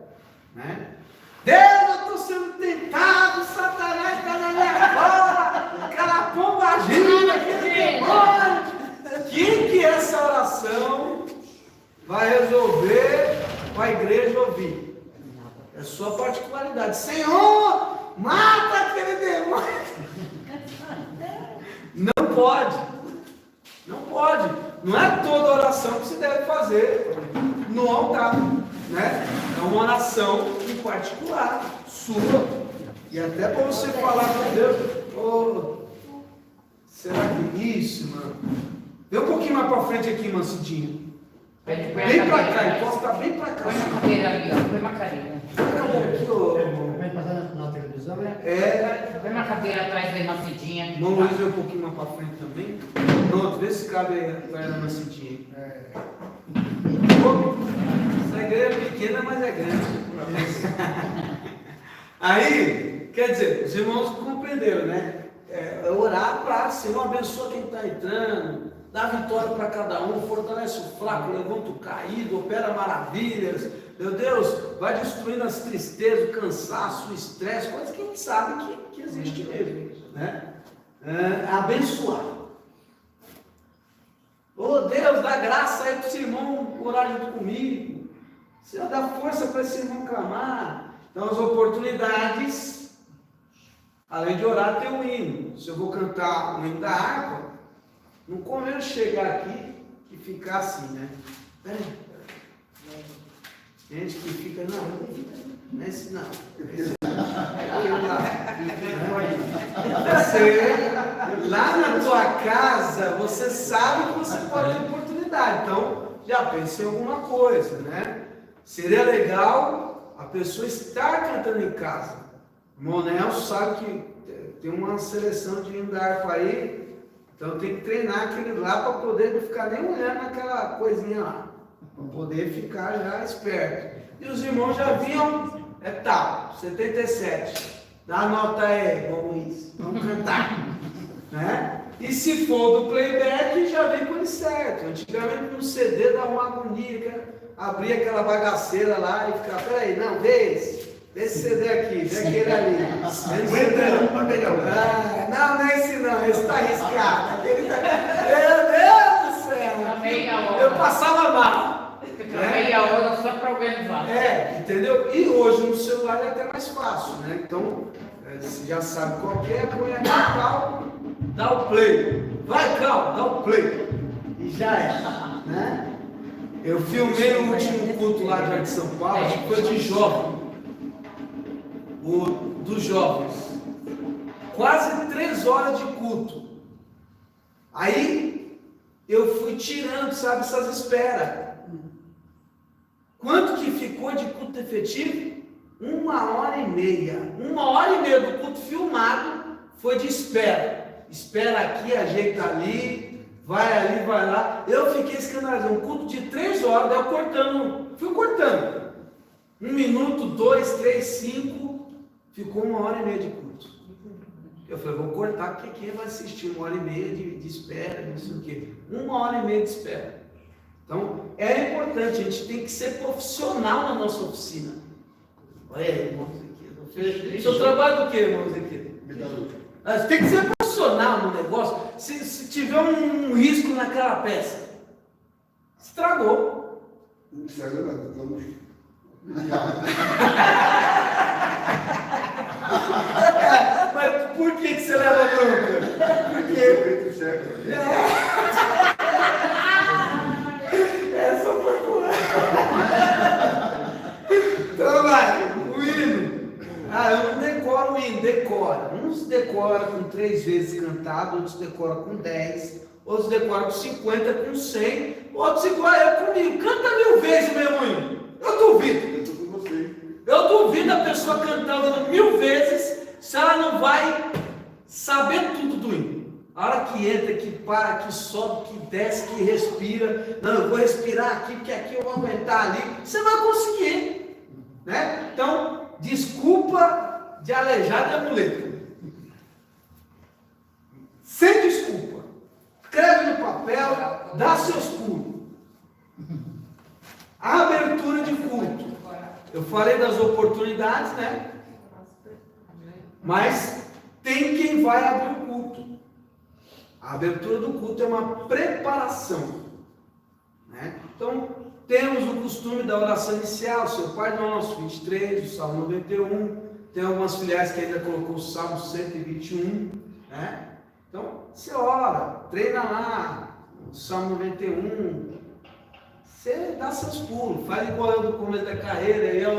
né? Deus, eu estou sendo tentado, Satanás está na minha bola, aquela pombagira, aquele demônio. Que essa oração vai resolver com a igreja ouvir? É sua particularidade. Senhor, mata aquele demônio. Não pode. Não pode. Não é toda oração que se deve fazer no altar, né? É uma oração em particular, sua. E até para você falar com Deus, será que isso, mano? Vê um pouquinho mais para frente aqui, Mancidinho. Bem para cá, encosta bem para cá. Põe uma cadeira ali, ó. Põe uma cadeira. Aqui, ó. Vai passar na televisão, né? Põe uma cadeira atrás da Macidinha. Irmão Luiz, vê um pouquinho mais para frente também. Pronto, vê se cabe atrás da Mancidinha. Essa igreja é pequena, mas é grande. Aí, quer dizer, os irmãos compreenderam, né? É orar para Senhor, abençoa quem está entrando, dá vitória para cada um, fortalece o fraco, levanta o caído, opera maravilhas. Meu Deus, vai destruindo as tristezas, o cansaço, o estresse, coisas que a gente sabe que existe mesmo, né? Abençoar. Ô Deus, dá graça aí para esse irmão orar junto comigo. Senhor, dá força para esse irmão clamar. Então, as oportunidades, além de orar, tem um hino. Se eu vou cantar o hino da harpa, não convém chegar aqui e ficar assim, né? Gente que fica, não é esse não. Você, lá na tua casa, você sabe que você pode ter oportunidade. Então, já pense em alguma coisa, né? Seria legal a pessoa estar cantando em casa. O irmão Nelson sabe que tem uma seleção de hino da harpa aí, então tem que treinar aquele lá para poder não ficar nem olhando naquela coisinha lá, para poder ficar já esperto. E os irmãos já viam, tal, 77. Dá a nota aí, vamos cantar. Né? E se for do playback, já vem com ele certo. Antigamente no CD dava uma agonia, abria aquela bagaceira lá e ficava, peraí, não, vê esse CD aqui, vê aquele ali. Não é esse não, esse está arriscado. Meu Deus do céu! Eu passava mal. Meia hora só para organizar. Entendeu? E hoje no celular é até mais fácil, né? Então, você já sabe qual que é, põe aqui Cal, dá o play. Vai, Cal, dá o play. E já é, né? Eu filmei o último culto lá de São Paulo, acho que foi de jovem. Dos jovens. Quase 3 horas de culto. Aí, eu fui tirando, sabe, essas esperas. Quanto que ficou de culto efetivo? 1h30. 1h30 do culto filmado foi de espera. Espera aqui, ajeita ali, vai lá. Eu fiquei escandalizado. Um culto de 3 horas, daí eu fui cortando. 1 minuto, 2, 3, 5, ficou 1h30 de culto. Eu falei, vou cortar, porque quem vai assistir 1h30 de espera, não sei o quê. 1h30 de espera. Então, é importante, a gente tem que ser profissional na nossa oficina. Olha aí, irmão Ezequiel. O seu trabalho do quê, irmão Ezequiel? Você tem que ser profissional no negócio. Se tiver um risco naquela peça, estragou. Não estragou nada, estamos. Mas por que você leva bronca? Porque... Essa foi boa. Então vai, o hino. Eu não decoro o hino, decora. Uns decora com 3 vezes cantado, outros decora com 10, outros decora com 50, com 100, outros igual eu comigo. Canta 1000 vezes o mesmo hino. Eu duvido. Eu duvido a pessoa cantando 1000 vezes se ela não vai saber tudo do hino. A hora que entra, que para, que sobe, que desce, que respira. Não, eu vou respirar aqui, porque aqui eu vou aguentar ali. Você vai conseguir. Né? Então, desculpa de aleijado é muleta. Sem desculpa. Escreve no papel, dá seus pulos. A abertura de culto. Eu falei das oportunidades, né? Mas tem quem vai abrir o culto. A abertura do culto é uma preparação, né? Então, temos o costume da oração inicial, seu Pai Nosso, 23, o Salmo 91, tem algumas filiais que ainda colocou o Salmo 121, né? Então, você ora, treina lá, o Salmo 91, você dá seus pulos, faz igual eu no começo da carreira, eu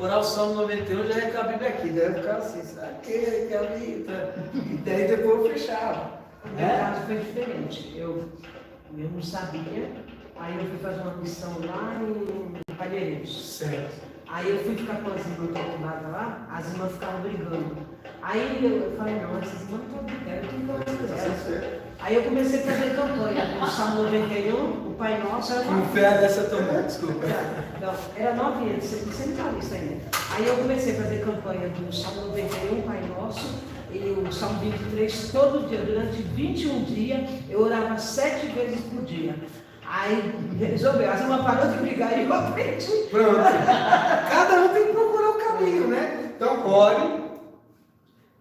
orar o Salmo 91, já ia com a Bíblia aqui, daí eu ficava assim, sabe que ali, e daí depois eu fechava. No meu caso foi diferente. Eu não sabia, aí eu fui fazer uma missão lá em Palheiros. Certo. Aí eu fui ficar com as irmãs do outro lado lá, as irmãs ficavam brigando. Aí eu falei, não, essas irmãs não estão brigando, eu tenho que orar por elas. Aí eu comecei a fazer campanha, o Salmo 91, o Pai Nosso era Com fé dessa também, desculpa. Não, era 9 anos, você não sabe isso ainda. Aí eu comecei a fazer campanha do Salmo 91, Pai Nosso, e o Salmo 23 todo dia, durante 21 dias, eu orava 7 vezes por dia. Aí resolveu, a irmã parou de brigar e eu aprendi. Pronto. Cada um tem que procurar o caminho, né? Então, ore.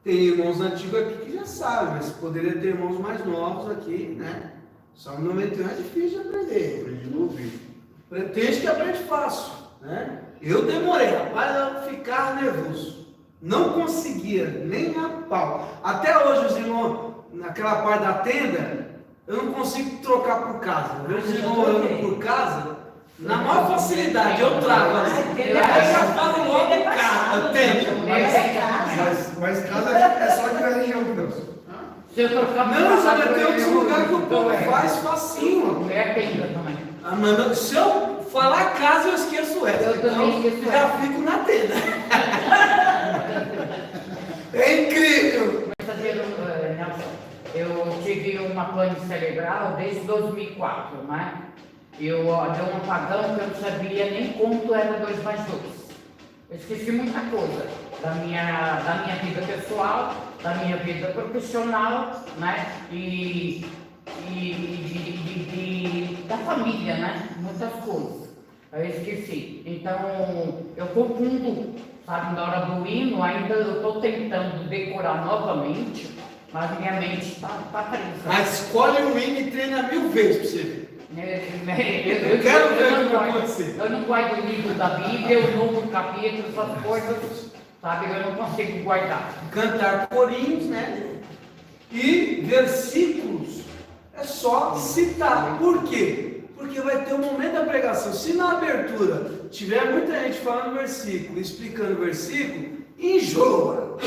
Tem irmãos antigos aqui que já sabem, mas poderia ter irmãos mais novos aqui, né? Salmo 91 é difícil de aprender. Aprendi no ouvido. Pretende que aprende fácil, né? Eu demorei, rapaz, a ficar nervoso. Não conseguia, nem a pau. Até hoje, os irmãos, naquela parte da tenda, eu não consigo trocar por casa. Os irmãos orando por casa, na maior facilidade, eu trago. Eu já falo logo casa, tenda. Mas casa é só de na região de Deus. Se eu trocar Não, já tem outros lugares que o povo faz facinho. É tenda também. Ah, mano, se eu falar casa, eu esqueço o resto. Eu também esqueço o já resto. fico na tenda. É incrível. Nelson, eu tive uma pane cerebral desde 2004, né? Eu dei um apagão que eu não sabia nem quanto era 2 mais 2. Eu esqueci muita coisa da minha vida pessoal, da minha vida profissional, né? E da família, né? Muitas coisas. Eu esqueci. Então, eu confundo, sabe, na hora do hino, ainda eu estou tentando decorar novamente, mas minha mente está presa. Mas escolhe o hino e treina 1000 vezes para você ver. Eu quero ver o que não vai guardo- acontecer. Eu não guardo o livro da Bíblia, o número, capítulo, essas coisas, sabe? Eu não consigo guardar. Cantar corinhos, né? E versículos é só citar. Por quê? Porque vai ter um momento da pregação. Se na abertura tiver muita gente falando versículo, explicando versículo, enjoa.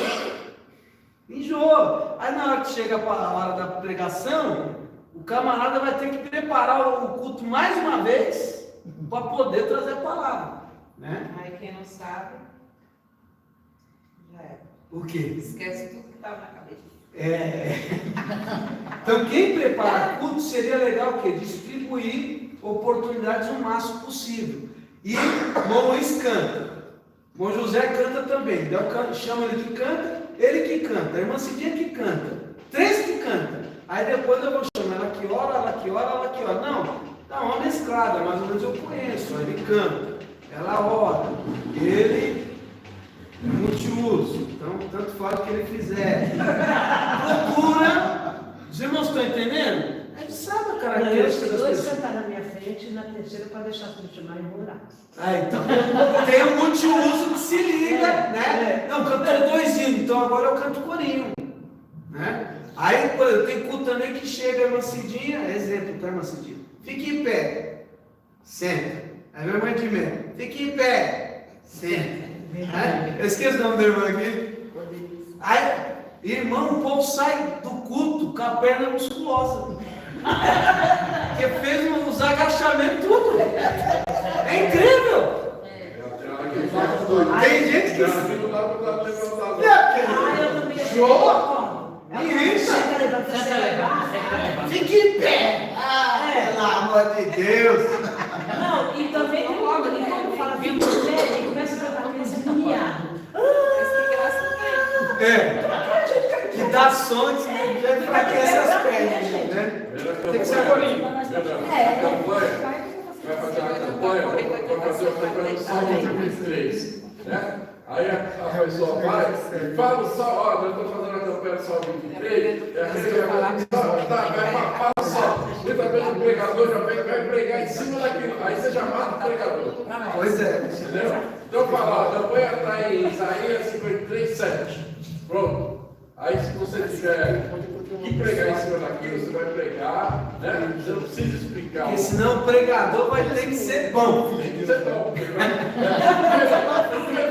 Enjoa. Aí na hora que chega a hora da pregação, o camarada vai ter que preparar o culto mais uma vez para poder trazer a palavra, né? Aí quem não sabe, já é. O quê? Esquece tudo que estava na cabeça. Então quem prepara culto seria legal o quê? Distribuir oportunidades o máximo possível. E irmão Luiz canta. Irmão José canta também. Então chama ele que canta, ele que canta. A irmã Cidinha que canta. 3 que cantam. Aí depois eu vou chamar ela que ora, ela que ora, ela que ora. Não, dá uma mesclada, mais ou menos eu conheço. Ele canta, ela ora, ele é multiuso. Então, tanto faz o que ele fizer. Procura. Os irmãos estão entendendo? A gente sabe a Eu característica das dois pessoas. sentar na minha frente e na terceira para deixar tudo chamar e morar. Ah, então tem o multiuso que se liga, né? Não, cantou 2 hinos, então agora eu canto corinho, né? Aí, por exemplo, tem culto também que chega a irmã Cidinha, exemplo, tá, irmã Cidinha? Fique em pé, senta. Aí minha mãe de mel, fique em pé, senta. Né? Eu esqueço o nome da irmã aqui. Aí, irmão, o povo sai do culto com a perna musculosa. Porque fez uns agachamentos tudo. É incrível. Tem gente que não dá pra levantar. Eu também Joa. Isso. Senta, levanta, Senta, senta, levanta, levanta. senta, levanta. Fique em pé. Pelo amor de Deus. Não, e também tem uma e quando fala fica em pé, ele começa a cantar com esse miado. Mas que graça tem. É. Que dá som que já enfraquece as pernas, né? Tem que ser corinho. Vai fazer uma campanha, vai fazer uma campanha do Salmo 23, né? Aí a pessoa vai, fala o Salmo, ó, eu estou fazendo a campanha do Salmo 23, e a pessoa fala o Salmo. Muitas vezes o pregador já vai pregar em cima daquilo, aí você já mata o pregador. Pois é. Entendeu? Então fala, ó, a campanha está em Isaías 53, 7. Pronto. Aí se você tiver que pregar em cima daquilo, você vai pregar, né? Você não precisa explicar. Porque senão o pregador vai ter que ser bom. Tem que ser bom.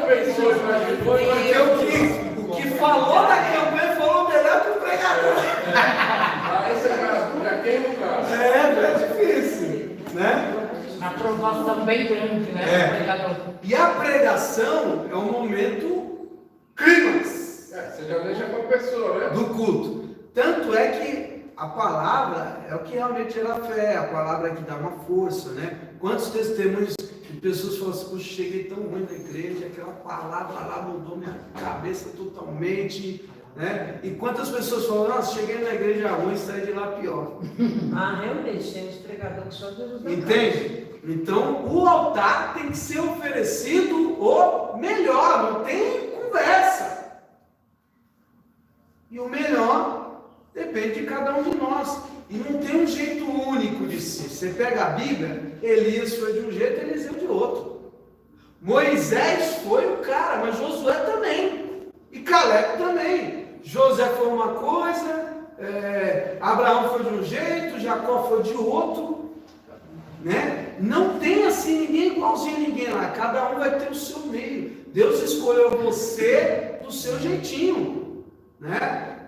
Pessoas Porque o que falou da campanha falou melhor que o pregador. aí você já queima o cara. É difícil, né? Uma aprovação bem grande, né? É. do pregador. E a pregação é o momento clímax Você já deixa com a pessoa, né? do culto. Tanto é que a palavra é o que realmente gera fé, a palavra é que dá uma força, né? Quantos testemunhos de pessoas falam assim, poxa, cheguei tão ruim na igreja, aquela palavra lá mudou minha cabeça totalmente, né? E quantas pessoas falam, nossa, cheguei na igreja ruim e saí de lá pior. Ah, realmente, tem uns pregadores que só Deus dá. Entende? Então, o altar tem que ser oferecido o melhor, não tem conversa. E o melhor Depende de cada um de nós. E não tem um jeito único de ser. Você pega a Bíblia, Elias foi de um jeito, Eliseu de outro. Moisés foi o cara, mas Josué também. E Caleb também. José foi uma coisa, Abraão foi de um jeito, Jacó foi de outro. Né? Não tem assim ninguém igualzinho a ninguém lá. Cada um vai ter o seu meio. Deus escolheu você do seu jeitinho. Né?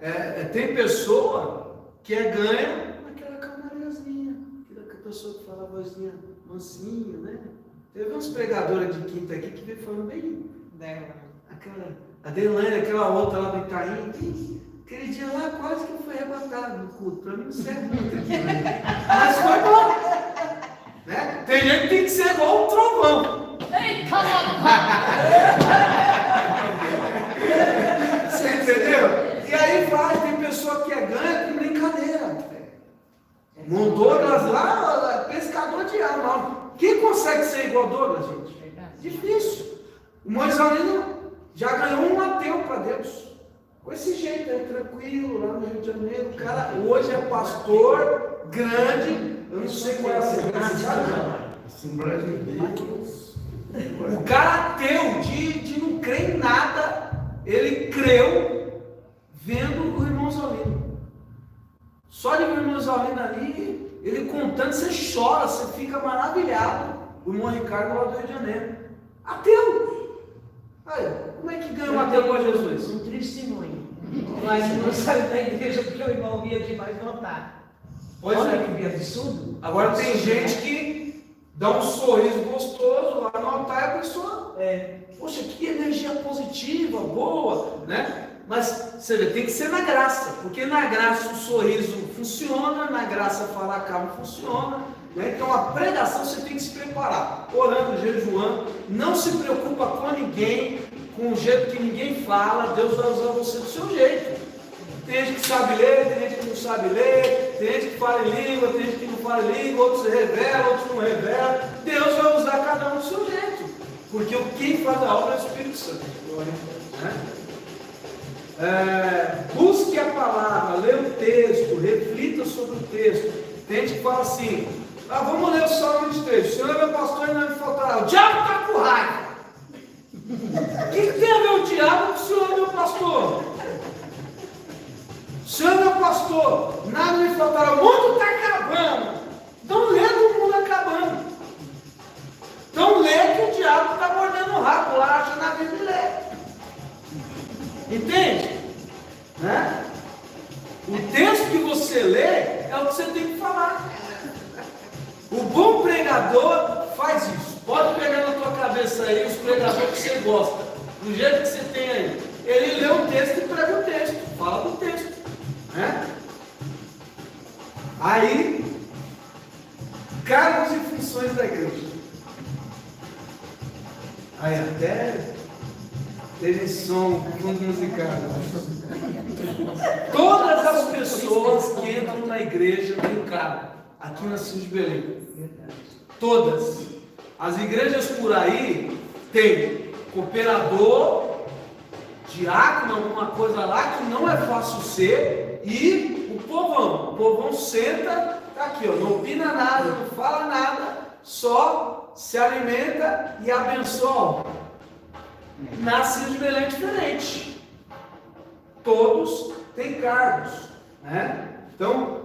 Tem pessoa que ganha naquela calmariazinha, aquela pessoa que fala a vozinha mansinha, né? Teve uns pregadores de quinta aqui que veio falando bem dela. A Deilane, aquela outra lá do Itaim, aquele dia lá quase que foi arrebatado no culto. Para mim não serve muito aqui, né? Mas foi bom. Né? Tem gente que tem que ser igual um trovão. Eita, Você entendeu? E aí vai, tem pessoa que ganha com brincadeira. Douglas lá, pescador de alma. Quem consegue ser igual Douglas, gente? Difícil. O Moisalino já ganhou um ateu para Deus. Com esse jeito, tranquilo, lá no Rio de Janeiro. O cara hoje é pastor grande. Eu não sei qual é a cidade, sabe? Assembleia de Deus. O cara ateu, de não crer em nada, ele creu vendo o irmão Zolino. Só de ver o irmão Zolino ali, ele contando, você chora, você fica maravilhado. O irmão Ricardo lá do Rio de Janeiro. Ateu! Aí, como é que ganha um ateu com Jesus? Um testemunho. Mas não saiu da igreja porque o irmão via demais vontade. Pois Olha é. que via absurdo. Agora tem gente que dá um sorriso gostoso lá no altar e a pessoa, poxa, que energia positiva, boa, né? Mas você vê, tem que ser na graça, porque na graça o sorriso funciona, na graça falar calmo funciona, né? Então a pregação você tem que se preparar, orando, jejuando, não se preocupa com ninguém, com o jeito que ninguém fala, Deus vai usar você do seu jeito. Tem gente que sabe ler, tem gente que não sabe ler, tem gente que fala em língua, tem gente que não fala em língua, outros se revela, outros não revela. Deus vai usar cada um do seu jeito, porque quem faz a obra é o Espírito Santo. Né? Busque a palavra, lê o texto, reflita sobre o texto. Tem gente que fala assim, vamos ler o Salmo 23, o Senhor é meu pastor e não me faltará. O diabo está com raiva. O que tem a ver o diabo com o Senhor é meu pastor? O Senhor é meu pastor, nada me faltará, o mundo está acabando. Então lê do mundo acabando. Então lê que o diabo está mordendo o rabo lá, acha na vida de ler. Entende? Né? O texto que você lê é o que você tem que falar. O bom pregador faz isso. Pode pegar na tua cabeça aí os pregadores que você gosta, do jeito que você tem aí. Ele lê o texto e prega o texto, fala do texto. Né? Aí, cargos e funções da igreja. Aí até teve som, fundo musical. Todas as pessoas que entram na igreja têm cargo. Aqui na Cidade de Belém. Todas. As igrejas por aí tem cooperador, diácono, alguma coisa lá que não é fácil ser. E o povão senta, tá aqui, ó, não opina nada, não fala nada, só se alimenta e abençoa. Nasce de Belém diferente. Todos têm cargos, né? Então,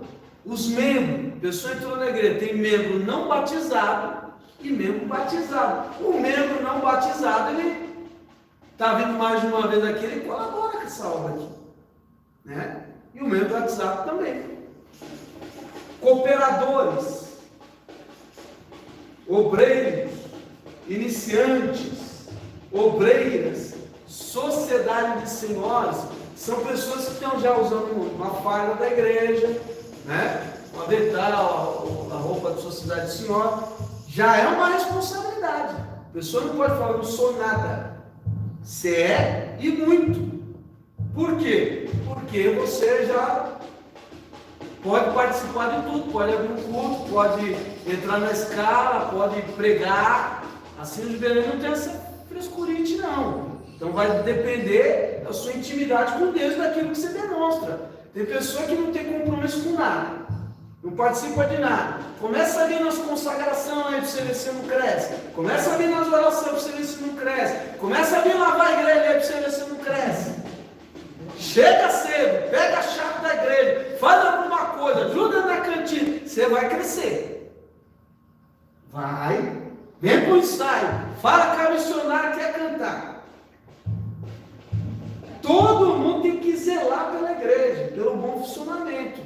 os membros, a pessoa entrou na igreja, tem membro não batizado e membro batizado. O membro não batizado, ele está vindo mais de uma vez aqui, ele colabora com essa obra aqui, né? E o membro batizado também. Cooperadores, obreiros, iniciantes, obreiras, sociedade de senhores, são pessoas que estão já usando uma farda da igreja, né? Uma avental, a roupa de sociedade de senhor, já é uma responsabilidade. A pessoa não pode falar, não sou nada. Você é e muito. Por quê? Porque você já pode participar de tudo, pode abrir um culto, pode entrar na escala, pode pregar. Assim de Belém não tem essa frescurite não. Então vai depender da sua intimidade com Deus, daquilo que você demonstra. Tem pessoa que não tem compromisso com nada, não participa de nada. Começa ali nas consagrações aí para você ver se não cresce. Começa ali nas orações para você ver se não cresce. Começa ali lavar a igreja aí para você ver se não cresce. Chega cedo, pega a chave da igreja, faz alguma coisa, ajuda na cantina, você vai crescer. Vai, vem para o ensaio, fala que a missionária quer cantar. Todo mundo tem que zelar pela igreja, pelo bom funcionamento,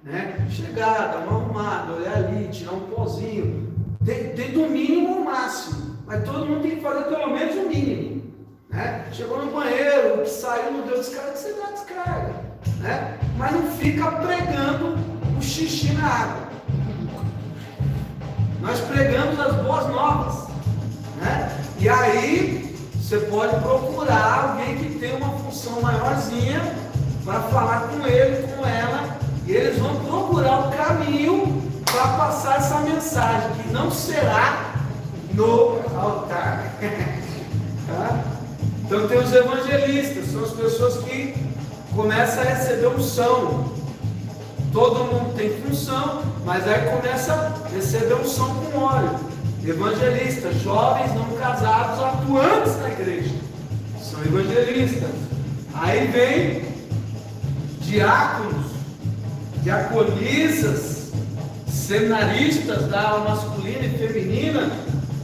né? Chegar, dar uma arrumada, olhar ali, tirar um pozinho, tem do mínimo ao máximo, mas todo mundo tem que fazer pelo menos o mínimo, né? Chegou no banheiro, que saiu, não deu descarga, você dá descarga, né? Mas não fica pregando o xixi na água. Nós pregamos as boas novas, né? E aí você pode procurar alguém que tem uma função maiorzinha para falar com ele, com ela, e eles vão procurar o caminho para passar essa mensagem, que não será no altar. Tá? Então tem os evangelistas, são as pessoas que começam a receber unção. Todo mundo tem função, mas aí começa a receber unção com óleo. Evangelistas, jovens não casados, atuantes na igreja, são evangelistas. Aí vem diáconos, diaconisas, seminaristas da aula masculina e feminina,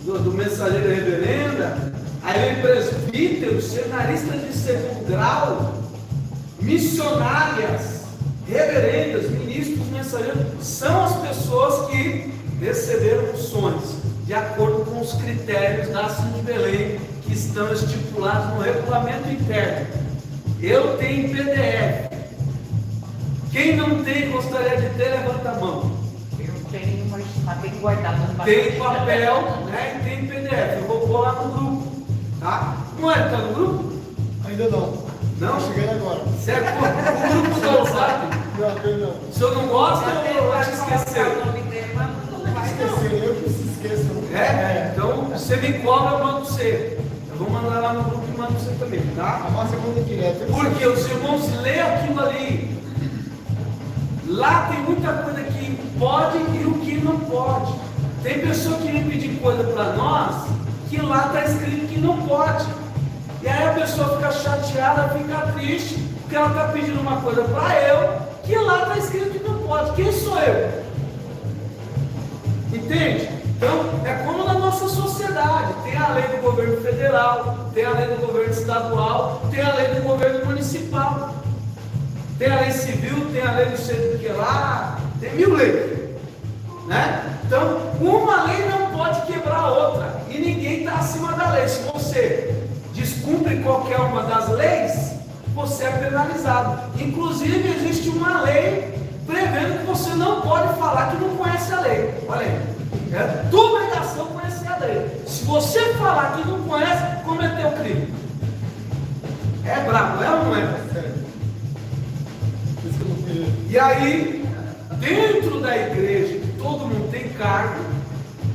do mensageiro reverenda. Aí vem presbíteros, seminaristas de segundo grau, missionárias, reverendas, ministros, mensageiros. São as pessoas que receberam unções de acordo com os critérios da Cidade de Belém, que estão estipulados no regulamento interno. Eu tenho PDF. Quem não tem, gostaria de ter, levanta a mão. Eu tenho, mas está bem guardado no Tem papel, né? E tem PDF. Eu vou pôr lá no grupo, tá? Não é? Está no grupo? Ainda não. Não? Cheguei agora. Você é o grupo do WhatsApp? Não. O senhor não gosta ou vai te esquecer? O nome dele, mas não vai. Esqueci, eu que se esqueço. Então você me cobra, eu mando você. Eu vou mandar lá no grupo e mando você também, tá? A massa manda direto. Porque os irmãos lêem aquilo ali. Lá tem muita coisa que pode e o que não pode. Tem pessoa que vem pedir coisa para nós que lá está escrito que não pode. E aí a pessoa fica chateada, fica triste, porque ela está pedindo uma coisa para eu que lá está escrito que não pode. Quem sou eu? Entende? Então, é como na nossa sociedade. Tem a lei do governo federal, tem a lei do governo estadual, tem a lei do governo municipal. Tem a lei civil, tem a lei do sei do que lá, tem 1000 leis, né? Então, uma lei não pode quebrar a outra, e ninguém está acima da lei. Se você descumpre qualquer uma das leis, você é penalizado. Inclusive, existe uma lei prevendo que você não pode falar que não conhece a lei. Olha aí, é tua obrigação conhecer a lei. Se você falar que não conhece, cometeu crime. É brabo, é ou não é? E aí, dentro da igreja, que todo mundo tem cargo,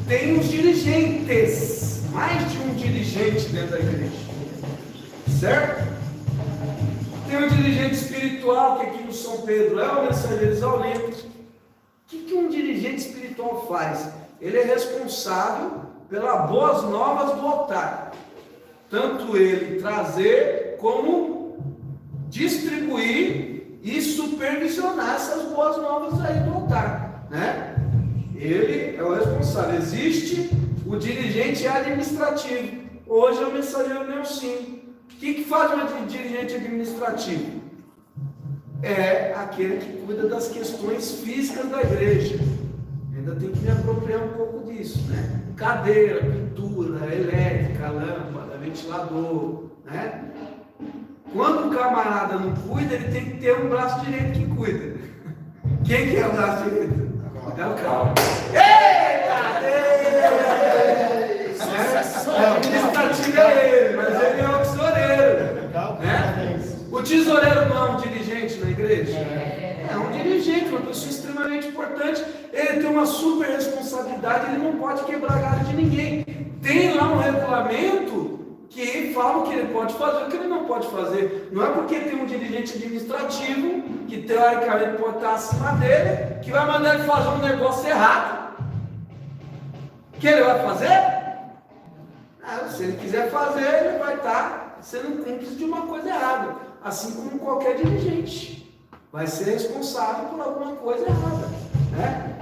tem os dirigentes, mais de um dirigente dentro da igreja, certo? Tem o dirigente espiritual, que aqui no São Pedro é o mensageiro exaurido. O que um dirigente espiritual faz? Ele é responsável pelas boas novas do altar, tanto ele trazer como distribuir e supervisionar essas boas novas aí do altar, né? Ele é o responsável. Existe o dirigente administrativo. Hoje é o mensageiro Nelson. O que faz um dirigente administrativo? É aquele que cuida das questões físicas da igreja. Ainda tem que me apropriar um pouco disso, né? Cadeira, pintura, elétrica, lâmpada, ventilador, né? Quando o camarada não cuida, ele tem que ter um braço direito que cuida. Quem que é o braço direito? É o carro. Eita! O administrativo é ele, mas ele é o tesoureiro. Né? O tesoureiro não é um dirigente na igreja? É um dirigente, uma pessoa extremamente importante. Ele tem uma super responsabilidade, ele não pode quebrar galho de ninguém. Tem lá um regulamento que falam o que ele pode fazer e o que ele não pode fazer. Não é porque tem um dirigente administrativo, que teoricamente pode estar acima dele, que vai mandar ele fazer um negócio errado. O que ele vai fazer? Se ele quiser fazer, ele vai estar sendo cúmplice de uma coisa errada. Assim como qualquer dirigente vai ser responsável por alguma coisa errada, né?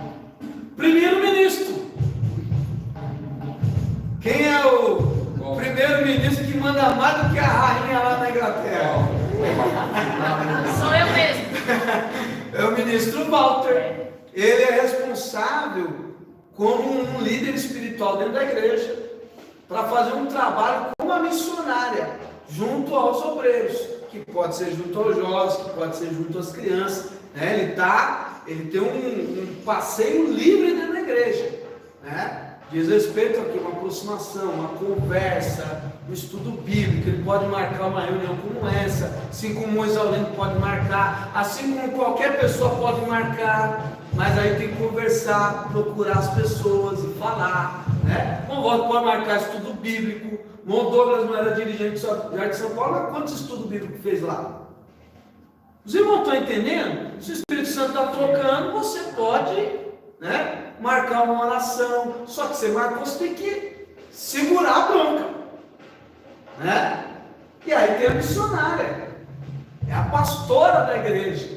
Primeiro-ministro. Quem é o primeiro-ministro que manda mais do que a rainha lá na Inglaterra? Sou eu mesmo. É o ministro Walter. Ele é responsável como um líder espiritual dentro da igreja para fazer um trabalho como uma missionária junto aos obreiros, que pode ser junto aos jovens, que pode ser junto às crianças, né? Ele tem um passeio livre dentro da igreja, né? Diz respeito aqui uma aproximação, uma conversa, um estudo bíblico. Ele pode marcar uma reunião como essa, assim como o exaurindo pode marcar, assim como qualquer pessoa pode marcar, mas aí tem que conversar, procurar as pessoas e falar, né? O Walter pode marcar estudo bíblico. O Douglas não era dirigente já de São Paulo, mas quantos estudos bíblicos fez lá? Os irmãos estão entendendo? Se o Espírito Santo está tocando, você pode, né, marcar uma oração. Só que você marcou, você tem que segurar a bronca, né? E aí tem a missionária, é a pastora da igreja.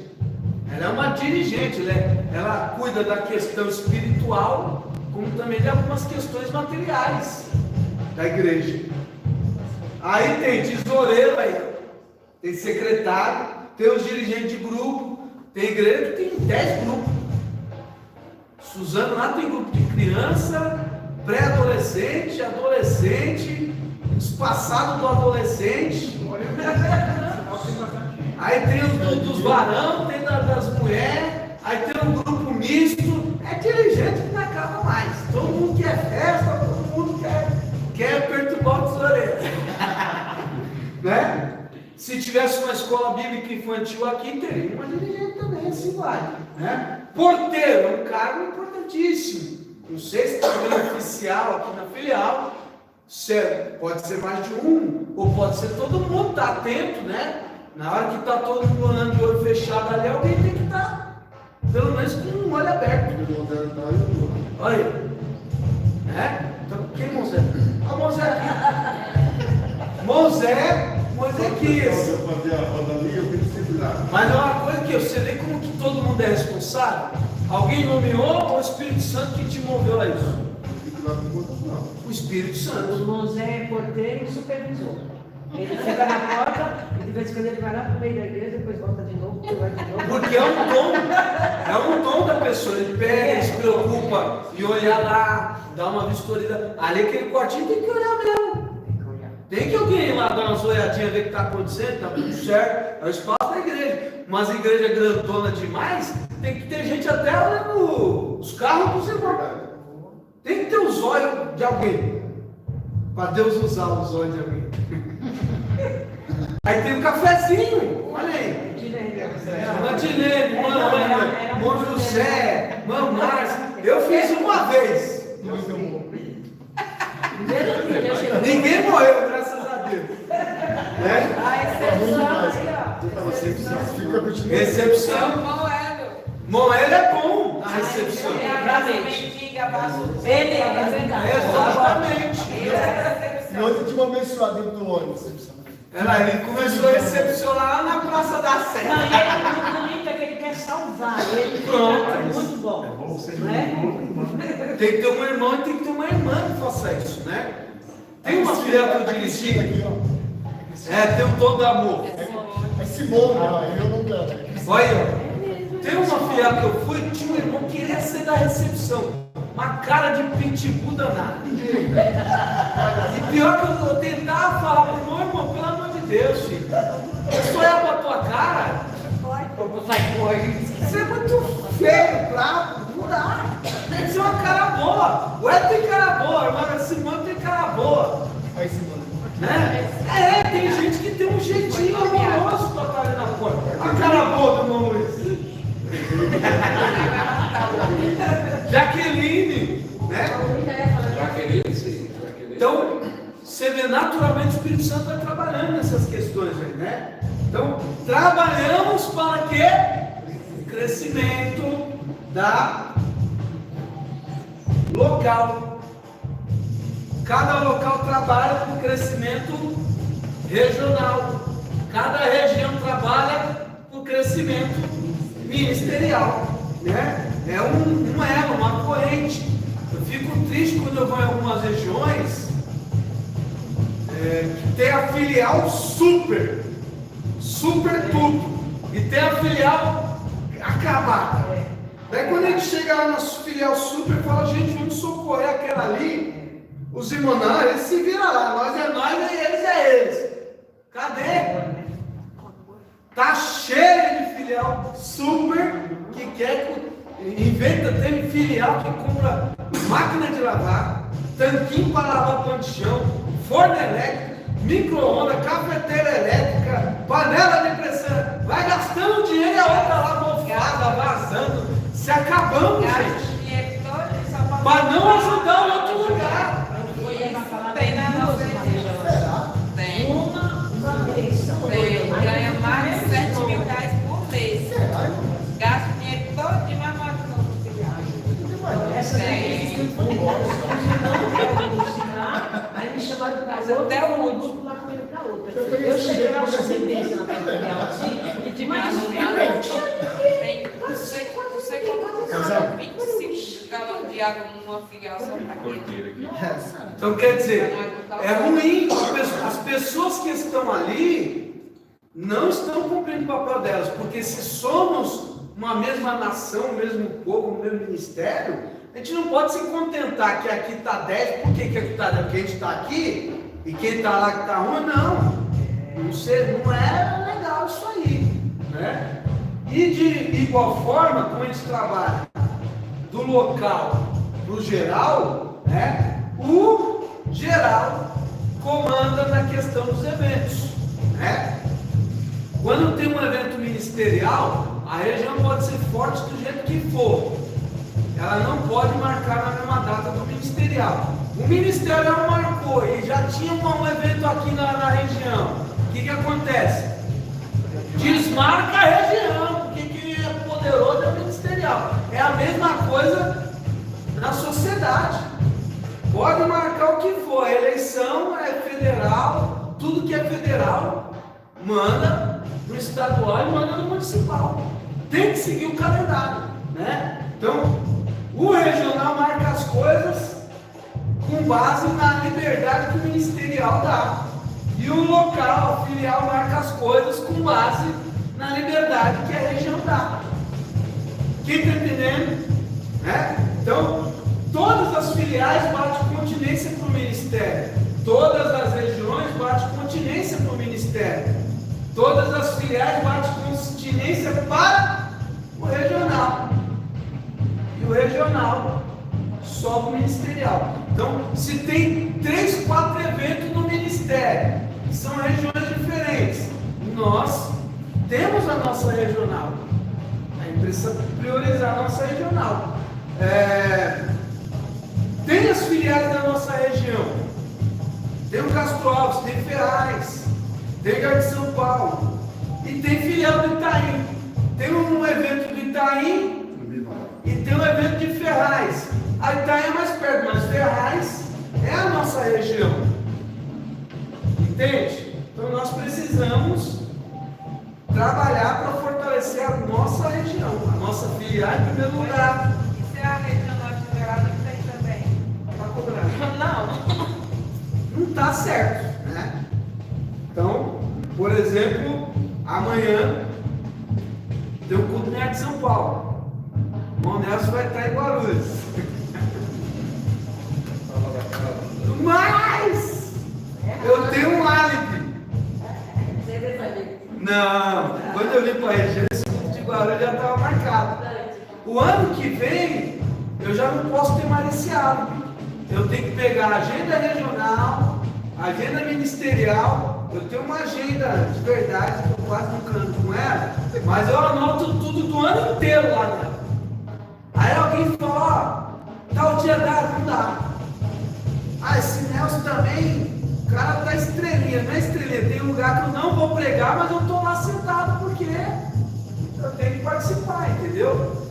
Ela é uma dirigente, ela cuida da questão espiritual, como também de algumas questões materiais da igreja. Aí tem tesoureiro, tem secretário, tem os dirigentes de grupo, tem igreja que tem 10 grupos. Suzano lá tem grupo de criança, pré-adolescente, adolescente, os passados do adolescente. Aí tem os dos varão, tem das mulheres, aí tem um grupo misto. É dirigente que não acaba mais. Todo mundo quer festa, todo mundo quer perturbar o tesoureiro. Né? Se tivesse uma escola bíblica infantil aqui, teria uma dirigente também, assim vai, né? Porteiro é um cargo importantíssimo. Não sei se está bem oficial aqui na filial. Pode ser mais de um, ou pode ser todo mundo, está atento, né? Na hora que está todo mundo olhando de olho fechado ali, alguém tem que estar, pelo menos com um olho aberto. Olha aí. Né? Então, quem é Mosé? Olha o Mosé aqui. Mosequias. Mas é uma coisa que você vê como que todo mundo é responsável. Alguém nomeou ou o Espírito Santo que te moveu a isso? O Espírito Santo. O Mosé é porteiro e supervisor. Ele fica na porta e de vez em quando ele vai lá para o meio da igreja, depois volta de novo, vai de novo. Porque é um dom da pessoa. Ele pega, ele se preocupa em olhar lá, dar uma vistoria. Ali aquele quartinho tem que olhar mesmo. Tem que alguém ir lá dar umas olhadinhas, ver o que está acontecendo, está tudo certo. É o espaço da igreja. Mas a igreja é grandona demais, tem que ter gente até olhando os carros dos irmãos. Tem que ter os olhos de alguém. Para Deus usar os olhos de alguém. Aí tem um cafezinho, olha aí. Mantilene, Mãe José, Mãe Márcia. Eu fiz uma vez. Ninguém morreu, graças a Deus. Né? Recepção. Moeda é bom na recepção. Ele é verdade. Exatamente. E ontem tinha uma abençoada dentro do ônibus. Ele começou a recepcionar na Praça da Sé. Não, ele é muito bonito, é que ele quer salvar. Ele é muito bom. Né? Tem que ter um irmão e tem que ter uma irmã que faça isso, né? Tem uma filha que eu dirigi. Tem um tom do amor. É Simone, eu não quero. Olha aí, tem uma filha que eu fui, tinha um irmão que queria ser da recepção. Uma cara de pitbull danada. E pior que eu tentava falar pro meu irmão, pelo amor de Deus, filho. Eu só olhar pra tua cara. Você é muito feio, bravo, não dá. Tem que ser uma cara boa. O Ed tem cara boa, a irmã Simone tem cara boa. Aí, Simone. Né? Tem gente que tem um jeitinho amoroso pra estar ali na porta. A cara boa do irmão Luiz. Jaqueline, né? Jaqueline, sim. Então, você vê naturalmente o Espírito Santo vai trabalhando nessas questões aí, né? Então, trabalhamos para quê? O crescimento da local. Cada local trabalha com crescimento regional. Cada região trabalha com crescimento ministerial, né? É um elo, uma corrente. Eu fico triste quando eu vou em algumas regiões que tem a filial super tudo, e tem a filial acabada. Daí quando a gente chega lá na filial super, fala, gente, vamos socorrer aquela ali. Os irmãos, não, eles se viram lá, nós e eles é eles. Cadê? Tá cheio de filial super que quer, inventa, tem filial que compra máquina de lavar, tanquinho para lavar pano de chão, forno elétrico, micro-ondas, cafeteira elétrica, panela de pressão, vai gastando dinheiro e a outra lá mofada, vazando, se acabando, gente, para não ajudar o outro lugar. Tem na nossa igreja. Tem. Uma vez. Ganha mais de 7 mil reais por mês. Gasta o dinheiro todo de mamãe no filial. Essa daí, não quero ensinar, aí me chamaram para casa, até o grupo lá com ele para outra. Eu cheguei lá, uma sentença na filial assim, e de mais um Tem, não sei quanto, 25 galões de água numa filial só para aquele. Então quer dizer, é ruim, as pessoas que estão ali não estão cumprindo o papel delas, porque se somos uma mesma nação, o mesmo povo, o mesmo ministério, a gente não pode se contentar que aqui está 10, por que aqui está 10? Porque a gente está aqui e quem está lá que está ruim, não. Não é legal isso aí, né? E de igual forma, como a gente trabalha do local para o geral, né? O geral comanda na questão dos eventos, né? Quando tem um evento ministerial, a região pode ser forte do jeito que for, ela não pode marcar na mesma data do ministerial. O ministerial marcou e já tinha um evento aqui na região. O que acontece? Desmarca a região, porque quem é poderoso é o ministerial. É a mesma coisa na sociedade. Pode marcar o que for, a eleição é federal, tudo que é federal manda no estadual e manda no municipal. Tem que seguir o calendário, né? Então, o regional marca as coisas com base na liberdade que o ministerial dá. E o local, a filial, marca as coisas com base na liberdade que a região dá. Quem está entendendo? Né? Então, todas as filiais batem continência para o ministério. Todas as regiões batem continência para o ministério. Todas as filiais batem continência para o regional. E o regional sobe o ministerial. Então, se tem 3, 4 eventos no ministério, que são regiões diferentes, nós temos a nossa regional. A gente precisa priorizar a nossa regional. Tem as filiais da nossa região. Tem o Castro Alves, tem Ferraz, tem Garde São Paulo. E tem filial do Itaim. Tem um evento do Itaim e tem um evento de Ferraz. A Itaim é mais perto, mas Ferraz é a nossa região. Entende? Então nós precisamos trabalhar para fortalecer a nossa região, a nossa filial em primeiro lugar. Isso é a região norte federal que tem também. Para cobrar. Não está certo, né? Então, por exemplo, amanhã tem o culto de São Paulo. O irmão Nelson vai estar em Guarulhos. Mas eu tenho um álibi. Não, quando eu vim para a região, esse culto de Guarulhos já estava marcado. O ano que vem, eu já não posso ter mais esse álibi. Eu tenho que pegar a agenda regional, a agenda ministerial. Eu tenho uma agenda de verdade, que eu quase nunca ando com ela, mas eu anoto tudo do ano inteiro lá dentro. Aí alguém fala, ó, tal dia dá, não dá. Ah, esse Nelson também, cara tá estrelinha, não é estrelinha, tem lugar que eu não vou pregar, mas eu tô lá sentado porque eu tenho que participar, entendeu?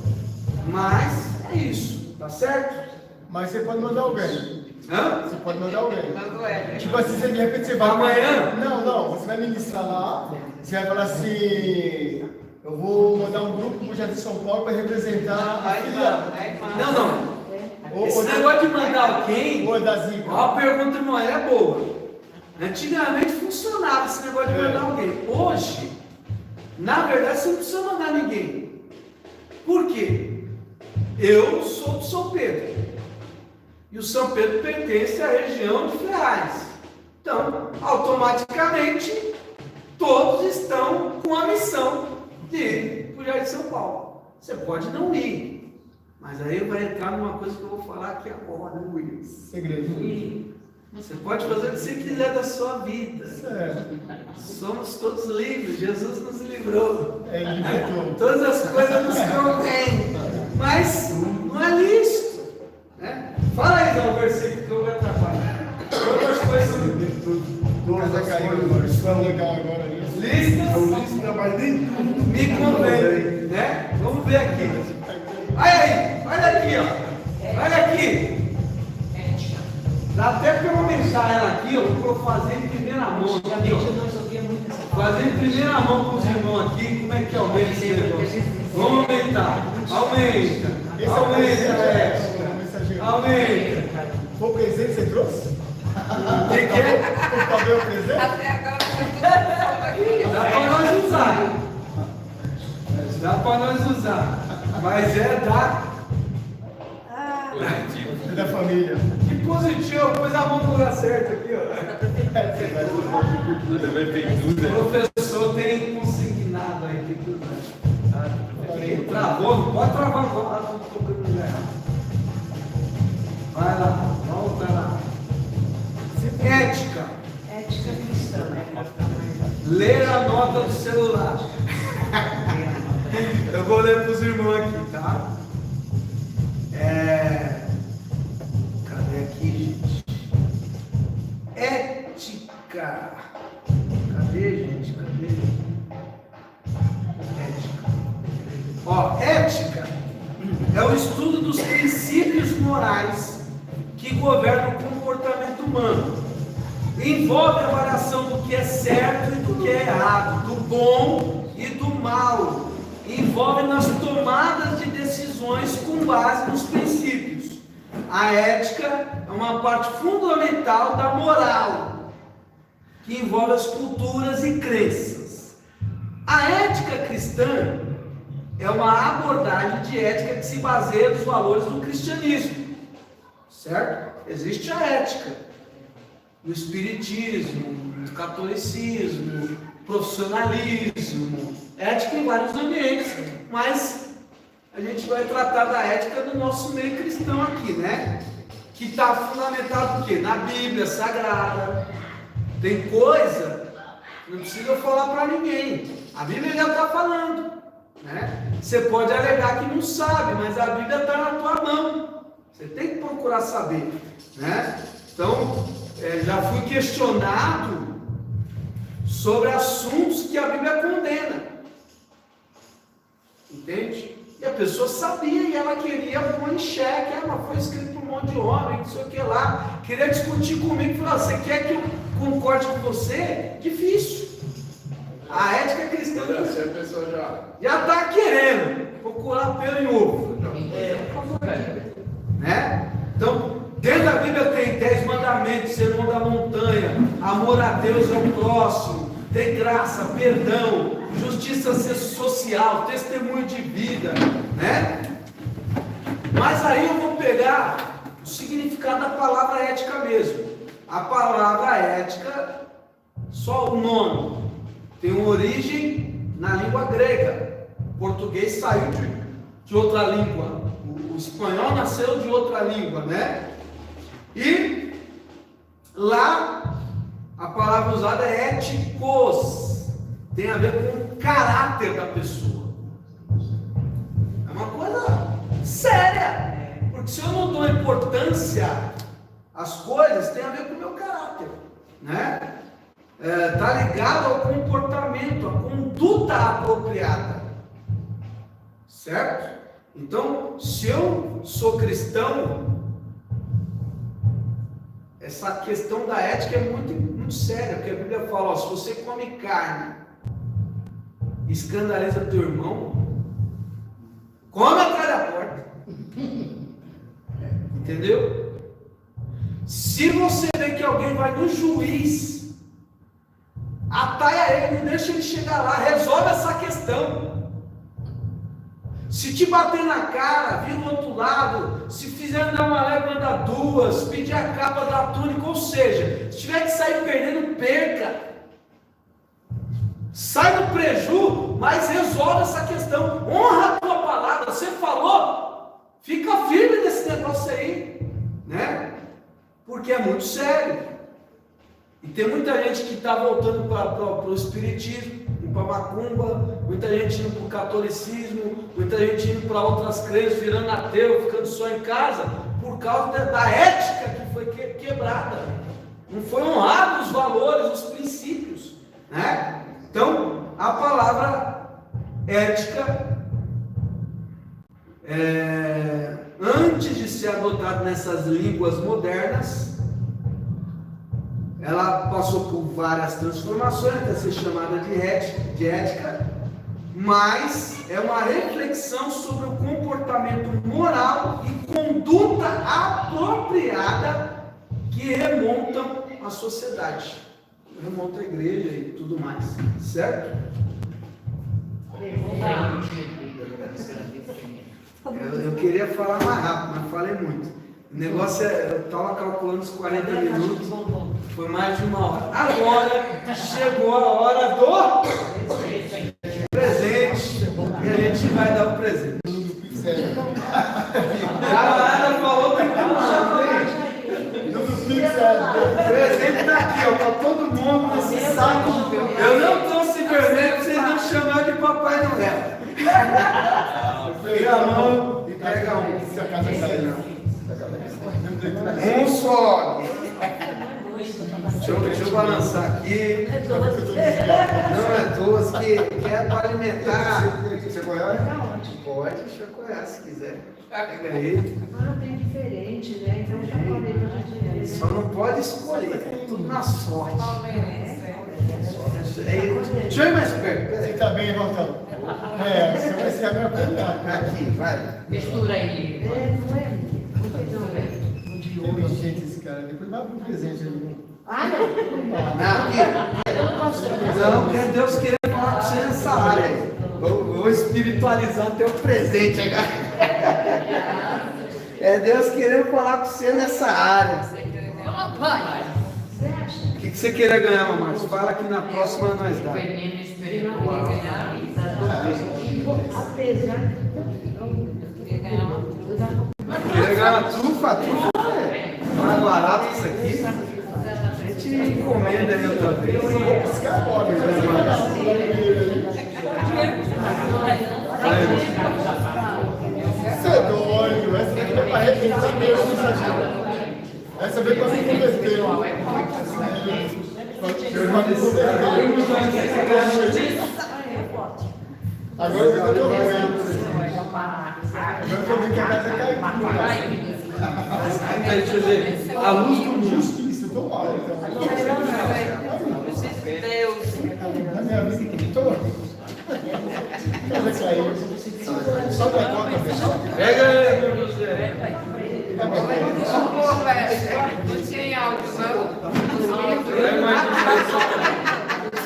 Mas é isso, tá certo? Mas você pode mandar alguém. Hã? Você pode mandar alguém. Manda o Éder. Tipo assim, de repente você vai. Amanhã? Não, você vai ministrar lá, você vai falar assim, eu vou mandar um grupo pro Jardim São Paulo para representar a filial. Não. Ou Esse negócio de mandar alguém, Ou é da Zica. ó, a pergunta, irmão, é boa. Antigamente funcionava esse negócio de mandar alguém. Hoje, na verdade, você não precisa mandar ninguém. Por quê? Eu sou de São Pedro. E o São Pedro pertence à região de Ferraz. Então, automaticamente, todos estão com a missão de ir para o Jardim São Paulo. Você pode não ir. Mas aí vai entrar numa coisa que eu vou falar aqui agora, né, Williams? Segredo. Você pode fazer o que você quiser da sua vida. Somos todos livres, Jesus nos livrou. É, ele libertou. Todas as coisas nos convêm. Mas não é lícito. Né? Fala aí, Zé, o versículo que eu vou atrapalhar. Todas as coisas Todas as coisas estão legal agora. lícitas me convêm. Né? Vamos ver aqui. Olha aqui, ó. Olha aqui. Dá até para eu aumentar ela aqui, eu vou fazer em primeira mão. Aqui, ó. Nós ouvia muito essa palavra. Fazer em primeira mão com os irmãos aqui, como é que aumenta esse negócio? Vamos aumentar. Aumenta. Aumenta. Foi o presente que você trouxe? O que é? O Fabio é o presente? Até agora eu Dá para nós usar. Dá para nós usar. Mas é da. É da família. Que positivo, pôs a mão no lugar certo aqui, ó. O professor tem consignado aí que tudo. Travou, não pode travar, não estou no lugar errado. Vai lá, volta lá. Ética. Ética cristã, né? Ler a nota do celular. Eu vou ler para os irmãos aqui, tá? Cadê aqui, gente? Ética. Cadê, gente? Cadê? Ética. Ó, ética é o estudo dos princípios morais que governam o comportamento humano. Envolve a avaliação do que é certo e do que é errado, do bom e do mal. Envolve nas tomadas de decisões com base nos princípios. A ética é uma parte fundamental da moral, que envolve as culturas e crenças. A ética cristã é uma abordagem de ética que se baseia nos valores do cristianismo, certo? Existe a ética no espiritismo, no catolicismo, profissionalismo, ética em vários ambientes, mas a gente vai tratar da ética do nosso meio cristão aqui, né? Que está fundamentado no quê? Na Bíblia Sagrada. Tem coisa que não precisa falar para ninguém, a Bíblia já está falando, né? Você pode alegar que não sabe, mas a Bíblia está na tua mão, você tem que procurar saber, né? Então, já fui questionado sobre assuntos que a Bíblia condena, entende? E a pessoa sabia e ela queria pôr em xeque, mas foi escrito por um monte de homem, não sei o que lá, queria discutir comigo, falar, você quer que eu concorde com você? Difícil. A ética cristã Assim a pessoa já está querendo procurar pelo em ovo, né? Então, dentro da Bíblia tem 10 mandamentos, sermão da montanha, amor a Deus e ao próximo, ter graça, perdão, justiça social, testemunho de vida, né? Mas aí eu vou pegar o significado da palavra ética mesmo. A palavra ética, só o nome, tem uma origem na língua grega. O português saiu de outra língua. O espanhol nasceu de outra língua, né? E lá a palavra usada é éticos, tem a ver com o caráter da pessoa. É uma coisa séria, porque se eu não dou importância às coisas, tem a ver com o meu caráter. né? Está ligado ao comportamento, à conduta apropriada, certo? Então, se eu sou cristão, essa questão da ética é muito, muito séria, porque a Bíblia fala, ó, se você come carne, escandaliza teu irmão, come atrás da porta. Entendeu? Se você vê que alguém vai no juiz, ataia ele, não deixa ele chegar lá, resolve essa questão. Se te bater na cara, vira do outro lado, se fizer andar uma légua, anda duas, pedir a capa da túnica, ou seja, se tiver que sair perdendo, perca. Sai do preju, mas resolve essa questão. Honra a tua palavra. Você falou, fica firme nesse negócio aí, né? Porque é muito sério. E tem muita gente que está voltando para o espiritismo, para a macumba, muita gente indo para o catolicismo, muita gente indo para outras crenças, virando ateu, ficando só em casa, por causa da ética que foi quebrada. Não foi honrado os valores, os princípios, né? Então, a palavra ética, antes de ser adotada nessas línguas modernas, ela passou por várias transformações até ser chamada de ética, mas é uma reflexão sobre o comportamento moral e conduta apropriada que remontam à sociedade, remontam à igreja e tudo mais, certo? Eu queria falar mais rápido, mas falei muito. O negócio eu estava calculando os 40 minutos, foi mais de 1 hora. Agora chegou a hora do presente e a gente vai dar o presente. A camarada falou que o presente está aqui, ó, para todo mundo nesse saco. Eu não trouxe vermelho para vocês não chamarem de Papai Noel. Pega a mão e pega um. Um só. Deixa eu balançar aqui. Não é duas, que é para alimentar. Você conhece? Pode chacoalhar se quiser. Pega aí. Ah, bem diferente, né? Então já falei pra gente. Só não pode escolher. Tudo na sorte. Deixa eu ir mais perto. Você tá bem, Valtão? Você vai ser a minha pergunta. Aqui, vai. Mistura aí. Não é? Gente, esse cara, depois dá um presente ali. Ah, não. Não, porque Deus queria falar com você nessa área aí. Vou espiritualizar o teu presente agora. É Deus querendo falar com você nessa área. O que você queria ganhar, mamãe? Fala que na próxima nós dá. Veneno espiritual. Apesar Queria ganhar uma trufa, mais barato isso aqui. A gente encomenda aí outra vez. Você é doido, essa daqui é para arrebentar mesmo. Essa veio para se converter. Agora eu estou vendo. Agora eu vi que a casa caiu. Deixa eu ver. A luz do mundo. Justiça, estou mal. Deus. Na minha vida que estou. Casa caiu. Só da conta fechada. Pega aí, meu José. Socorro, velho. Não tinha áudio, não.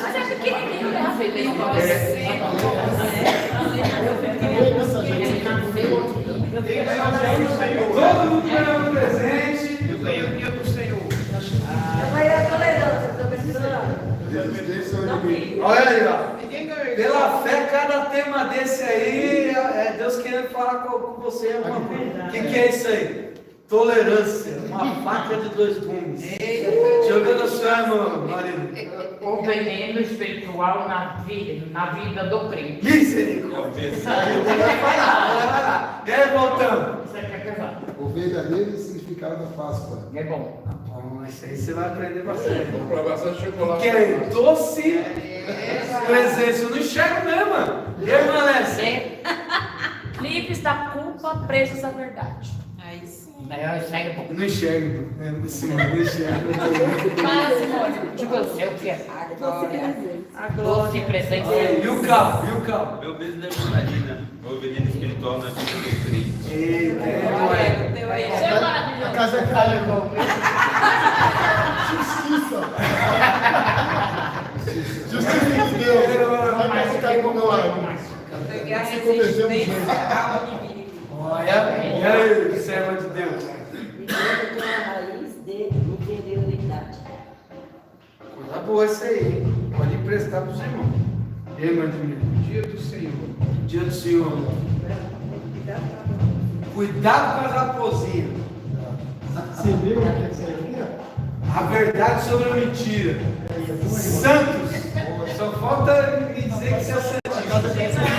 Mas é pequenininho, né? Todo mundo ganhou um presente. Eu ganhei o dia do Senhor. Olha aí, ó. Pela fé, cada tema desse aí é Deus querendo falar com você. O que é isso aí? Tolerância, uma faca de 2 gumes. Deixa eu ver no seu, meu marido. O veneno espiritual na vida do crente. Misericórdia. Vai lá. E aí, voltamos. Isso aqui é pesado. O verdadeiro significado da Páscoa. É bom. Bom, isso aí você vai aprender bastante. Comprar bastante chocolate. Que é doce presença. Eu não enxergo mesmo, mano. E aí, Malécia? Livres da culpa, presos da verdade. Aí sim. Eu enxergo bom. Não enxergo. Simone, não enxergo. Fala, Simone. De você, o que é? A Doce presença. E o carro? E o carro? Meu business é Marina, meu veneno espiritual na vida do crente. Eita, Olha, o teu aí. Você é maravilhoso. A casa é cara, irmão. Justiça. Justiça de Deus. A casa cai com o meu lado. Foi graça Se e convertemos resistência bem. ao inimigo. Olha, e aí, serva de Deus? Igreja tem a raiz de inferioridade. Coisa boa essa aí, hein? Pode emprestar para os irmãos. E aí, Martinha? Dia do Senhor. Dia do Senhor. Cuidado com as raposinhas. Você viu o que é isso aí? A verdade sobre a mentira. Santos. Só falta me dizer que você é santinho.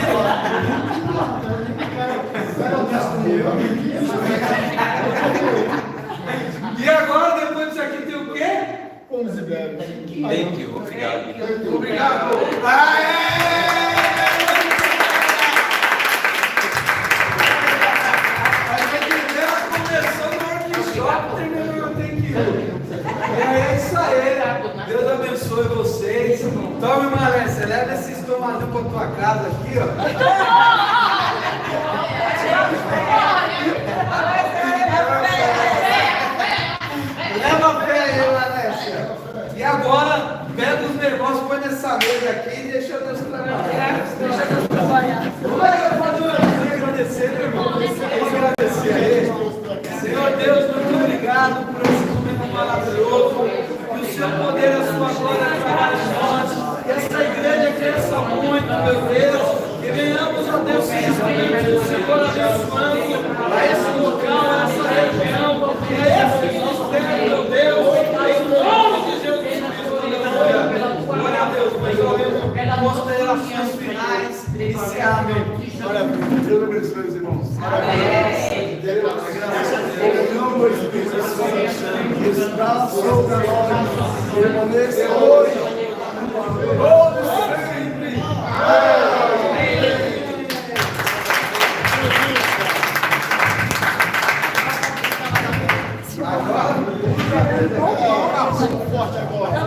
E agora, depois disso aqui, tem o quê? Pomos e bebes. Thank you, obrigado. Obrigado. Aê! Ela começou no workshop, terminou no Thank you. É isso aí. Deus abençoe vocês. Tome uma Malécia, leva esses tomadinhos para tua casa aqui, ó. Leva a fé aí, Malécia. E agora, pega os negócios, põe nessa mesa aqui e deixa Deus trabalhar. Deixa Deus trabalhar. Vamos agradecer, meu irmão. Vamos agradecer a Ele. Senhor Deus, muito obrigado por esse momento maravilhoso. Que o seu poder e a sua glória trabalhem em nós. Que essa igreja cresça muito, meu Deus. Que venhamos, ó Deus, que Espírito do Senhor abençoando a esse local, a essa região. E a esse ministério, meu Deus. Em nome de Jesus Cristo. Glória a Deus. Mas eu considerações finais. E amém. Deus abençoe os irmãos. Amém. Graças a Deus. Em nome de Jesus. Está sobre nós. Permaneça hoje. Todos sempre. Forte agora.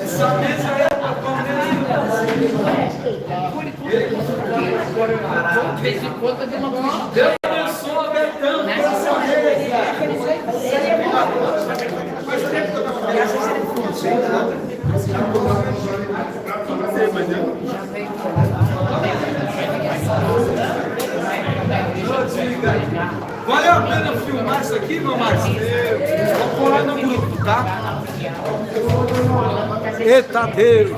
Essa mesa é para De vez em quando eu dou uma Deus abençoe, Betão, por essa mesa. Valeu a pena filmar isso aqui, meu Marcos? Vou pôr lá no grupo, tá? Eita Deus!